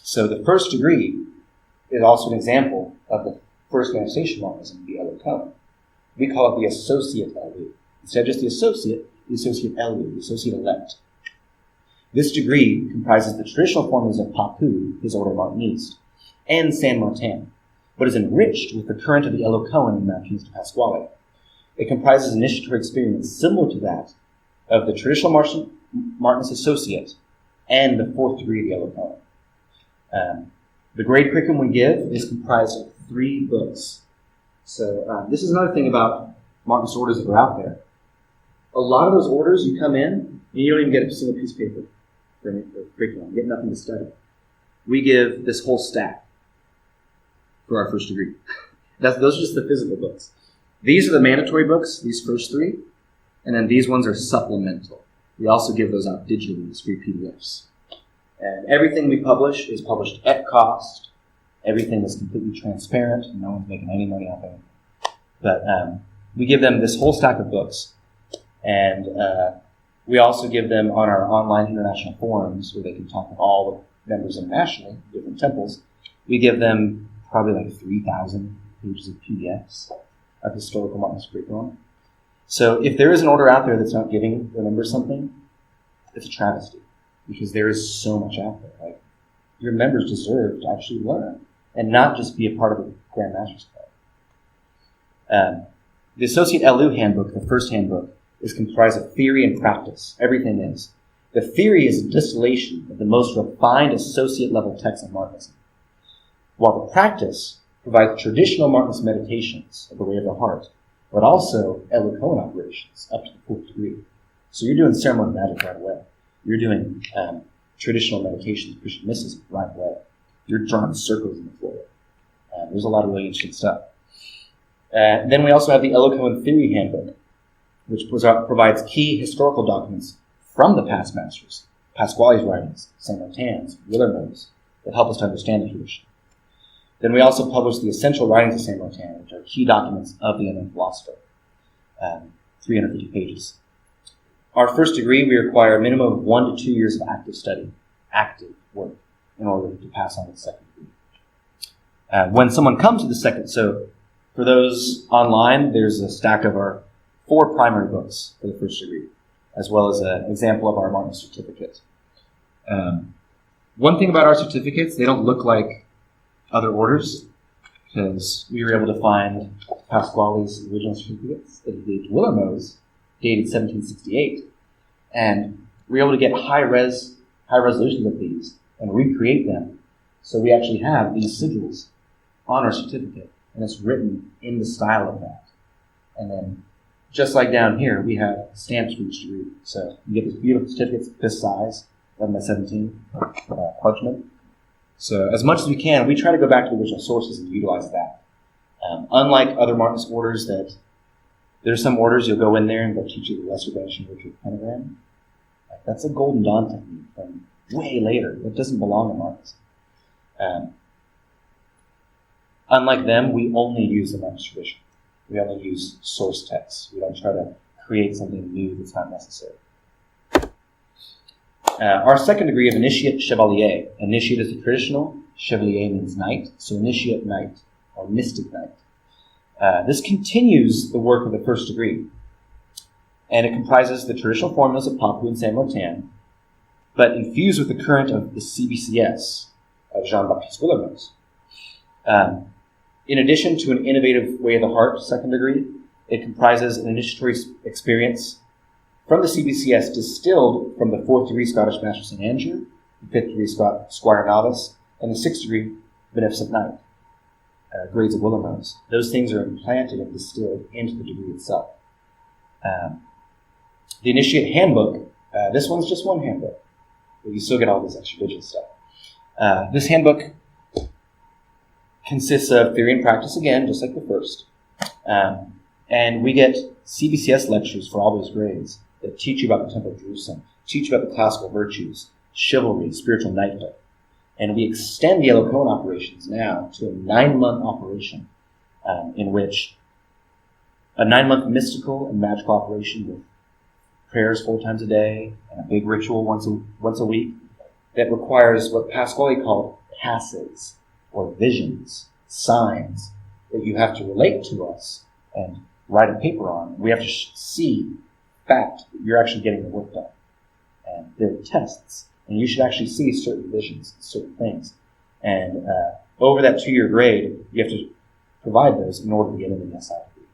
Speaker 1: So the first degree is also an example of the first manifestation of Martinism, the Elus Cohens. We call it the associate Elu. Instead of just the associate Elu, the associate elect. This degree comprises the traditional formulas of Papu, his Ordre Martiniste, and Saint Martin, but is enriched with the current of the Elus Cohens and Martinez de Pasqually. It comprises initiatory experience similar to that of the traditional Martinist associate and the 4th degree of the Elus Cohens. The grade curriculum we give is comprised of 3 books. So this is another thing about Martinist orders that are out there. A lot of those orders, you come in, and you don't even get a single piece of paper. for curriculum, get nothing to study. We give this whole stack for our first degree. Those are just the physical books. These are the mandatory books, these first three, and then these ones are supplemental. We also give those out digitally as free PDFs. And everything we publish is published at cost. Everything is completely transparent. No one's making any money off of it. But we give them this whole stack of books. And we also give them on our online international forums where they can talk with all the members internationally, different temples. We give them probably like 3,000 pages of PDFs of historical Martinist curriculum. So if there is an order out there that's not giving the members something, it's a travesty, because there is so much out there. Like, your members deserve to actually learn and not just be a part of a Grand Master's Club. The Associate LU handbook, the first handbook, is comprised of theory and practice. Everything is. The theory is a distillation of the most refined associate level texts of Martinism, while the practice provides traditional Martinist meditations of the way of the heart, but also Elus Cohens operations up to the fourth degree. So you're doing ceremonial magic right away. You're doing traditional meditations, Christian mysticism right away. You're drawing circles in the floor. There's a lot of really interesting stuff. Then we also have the Elus Cohens Theory Handbook, which provides key historical documents from the past masters, Pasqually's writings, Saint-Martin's, Willermoz, that help us to understand the tradition. Then we also publish the essential writings of Saint-Martin, which are key documents of the unknown philosopher, 350 pages. Our first degree, we require a minimum of 1 to 2 years of active study, active work, in order to pass on to the second degree. When someone comes to the second, so for those online, there's a stack of our 4 primary books for the first degree, as well as an example of our Martin certificate. One thing about our certificates, they don't look like other orders, because we were able to find Pasqually's original certificates that he gave to Willermoz, dated 1768, and we were able to get high resolutions of these and recreate them. So we actually have these sigils on our certificate, and it's written in the style of that. And then, just like down here, we have stamps for each degree. So you get these beautiful certificates this size, 11 by 17 parchment. So as much as we can, we try to go back to the original sources and utilize that. Unlike other Martinist orders, that there's some orders you'll go in there and they'll teach you the lesser banishing ritual pentagram. Like, that's a Golden Dawn technique from way later. That doesn't belong in Martinism. Unlike them, we only use the Martinist tradition. We only use source texts. We don't try to create something new that's not necessary. Our second degree of Initiate Chevalier. Initiate is the traditional. Chevalier means knight. So Initiate Knight, or Mystic Knight. This continues the work of the first degree. And it comprises the traditional formulas of Papu and Saint-Martin, but infused with the current of the CBCS of Jean-Baptiste Willermoz. In addition to an innovative way of the heart second degree, it comprises an initiatory experience from the CBCS distilled from the 4th degree Scottish Master St. Andrew, the 5th degree Squire Novice, and the 6th degree Beneficent Knight, grades of Willermoz. Those things are implanted and distilled into the degree itself. The Initiate Handbook, this one's just one handbook, but you still get all this extra digital stuff. This handbook consists of theory and practice, again, just like the first. And we get CBCS lectures for all those grades that teach you about the Temple of Jerusalem, teach you about the classical virtues, chivalry, spiritual knighthood. And we extend the Elus Cohens operations now to a 9-month operation, in which a 9-month mystical and magical operation with prayers 4 times a day and a big ritual once a week that requires what Pasqually called passes, or visions, signs, that you have to relate to us and write a paper on. We have to see fact that you're actually getting the work done. And there are tests, and you should actually see certain visions, certain things. And over that 2-year grade, you have to provide those in order to get into the SI degree.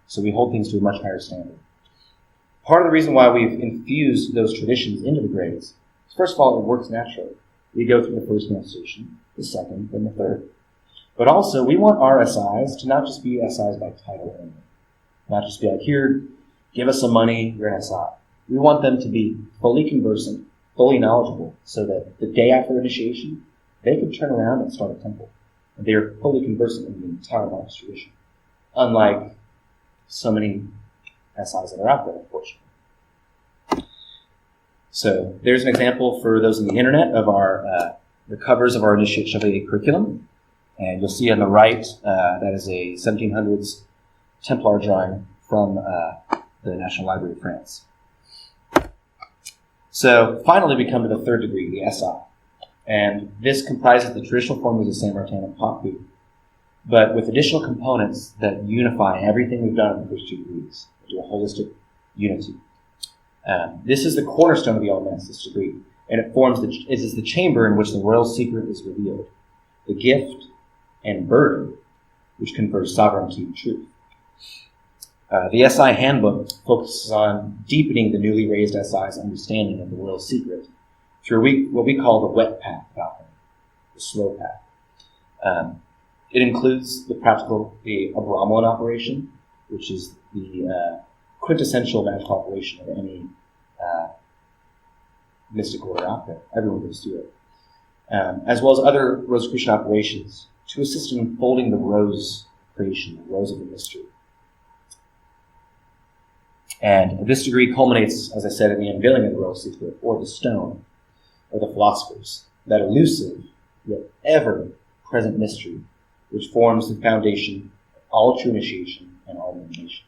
Speaker 1: So we hold things to a much higher standard. Part of the reason why we've infused those traditions into the grades is, first of all, it works naturally. We go through the first manifestation, the second, then the third. But also, we want our SIs to not just be SIs by title only. Not just be like, here, give us some money, you're an SI. We want them to be fully conversant, fully knowledgeable so that the day after initiation, they could turn around and start a temple. And they are fully conversant in the entire Martinist tradition, unlike so many SIs that are out there, unfortunately. So there's an example for those on the internet of the covers of our Initiate Chevalier curriculum. And you'll see on the right, that is a 1700s Templar drawing from the National Library of France. So finally we come to the third degree, the SI. And this comprises the traditional formulas of Saint Martin and Papu, but with additional components that unify everything we've done in the first two degrees into a holistic unity. This is the cornerstone of the OMS, this degree, and it is the chamber in which the royal secret is revealed, the gift and burden which confers sovereignty and truth. The SI handbook focuses on deepening the newly raised SI's understanding of the royal secret through what we call the wet path of alchemy, the slow path. It includes the Abramelin operation, which is the quintessential magical operation of any mystic order out there. Everyone goes through it. As well as other Rosicrucian operations to assist in unfolding the rose creation, the rose of the mystery. And this degree culminates, as I said, in the unveiling of the royal secret, or the stone, or the philosophers, that elusive yet ever-present mystery which forms the foundation of all true initiation and all illumination.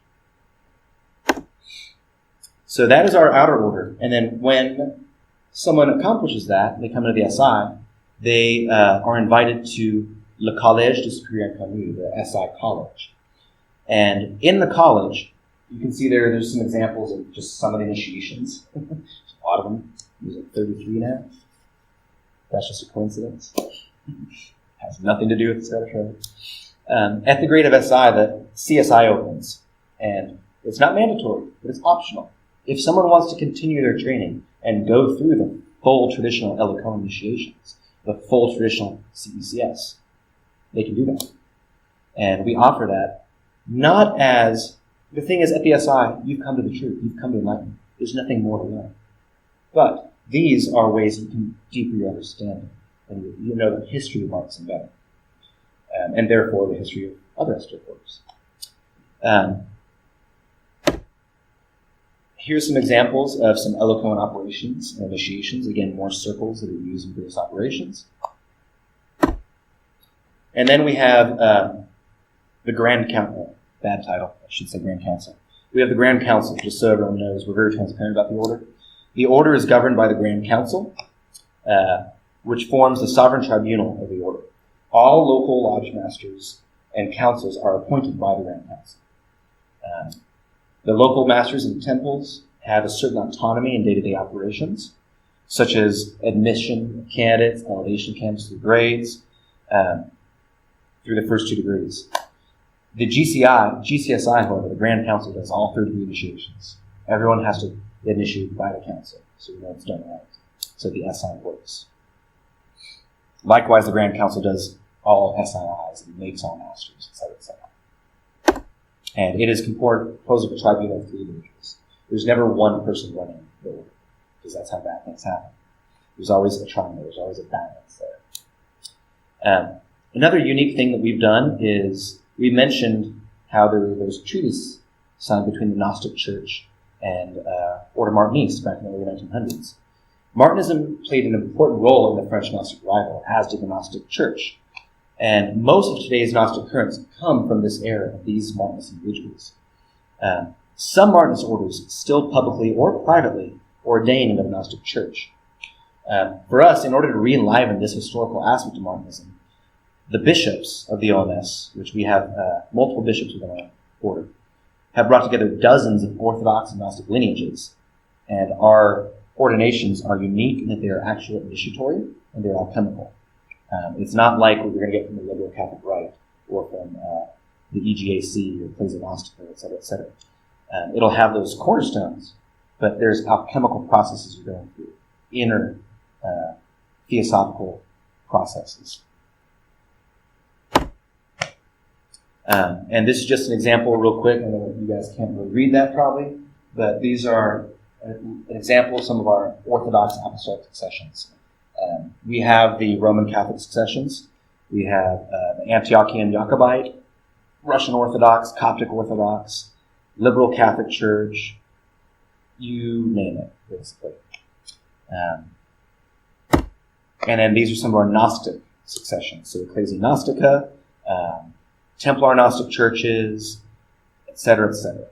Speaker 1: So that is our outer order. And then when someone accomplishes that, they come into the SI, they are invited to Le Collège de Superieur Inconnu, the SI college. And in the college, you can see there's some examples of just some of the initiations. A lot of them. There's like 33 now. That's just a coincidence. Has nothing to do with the Scottish Rite. At the grade of SI, the CSI opens. And it's not mandatory, but it's optional. If someone wants to continue their training and go through the full traditional Elus initiations, the full traditional CBCS, they can do that. And we offer that not as, the thing is, at the SI, you've come to the truth, you've come to enlightenment. There's nothing more to learn. But these are ways you can deepen your understanding, and you know the history of Martinism better, and therefore the history of other esoteric orders. Here's some examples of some Elus Cohens operations and initiations. Again, more circles that are used in various operations. And then we have the Grand Council. Bad title, I should say Grand Council. We have the Grand Council, just so everyone knows. We're very transparent about the order. The order is governed by the Grand Council, which forms the sovereign tribunal of the order. All local lodge masters and councils are appointed by the Grand Council. The local masters and temples have a certain autonomy in day-to-day operations, such as admission of candidates, elevation candidates through grades, through the first two degrees. The GCSI, however, the Grand Council does all third-degree initiations. Everyone has to initiate by the council, so we know it's done right. So the SI works. Likewise, the Grand Council does all SIIs and makes all masters, etc., etc. And it is composed of a tribunal of 3 individuals. There's never one person running the order, because that's how bad things happen. There's always a triangle, there's always a balance there. Another unique thing that we've done is we mentioned how there was a treaties signed between the Gnostic Church and Ordre Martiniste back in the early 1900s. Martinism played an important role in the French Gnostic revival, as did the Gnostic Church. And most of today's Gnostic currents come from this era of these Martinist individuals. Some Martinist orders still publicly or privately ordain in the Gnostic Church. For us, in order to re-enliven this historical aspect of Martinism, the bishops of the OMS, which we have multiple bishops within our order, have brought together dozens of Orthodox and Gnostic lineages. And our ordinations are unique in that they are actually initiatory and they're alchemical. It's not like what you're going to get from the liberal Catholic Rite or from the EGAC or Ecclesiastica, et cetera, et cetera. It'll have those cornerstones, but there's alchemical processes you're going through, inner theosophical processes. And this is just an example real quick. I know you guys can't really read that probably, but these are an example of some of our Orthodox apostolic successions. We have the Roman Catholic successions. We have the Antiochian Jacobite, Russian Orthodox, Coptic Orthodox, Liberal Catholic Church, you name it, basically. And then these are some of our Gnostic successions. So Ecclesia Gnostica, Templar Gnostic churches, etc., etc.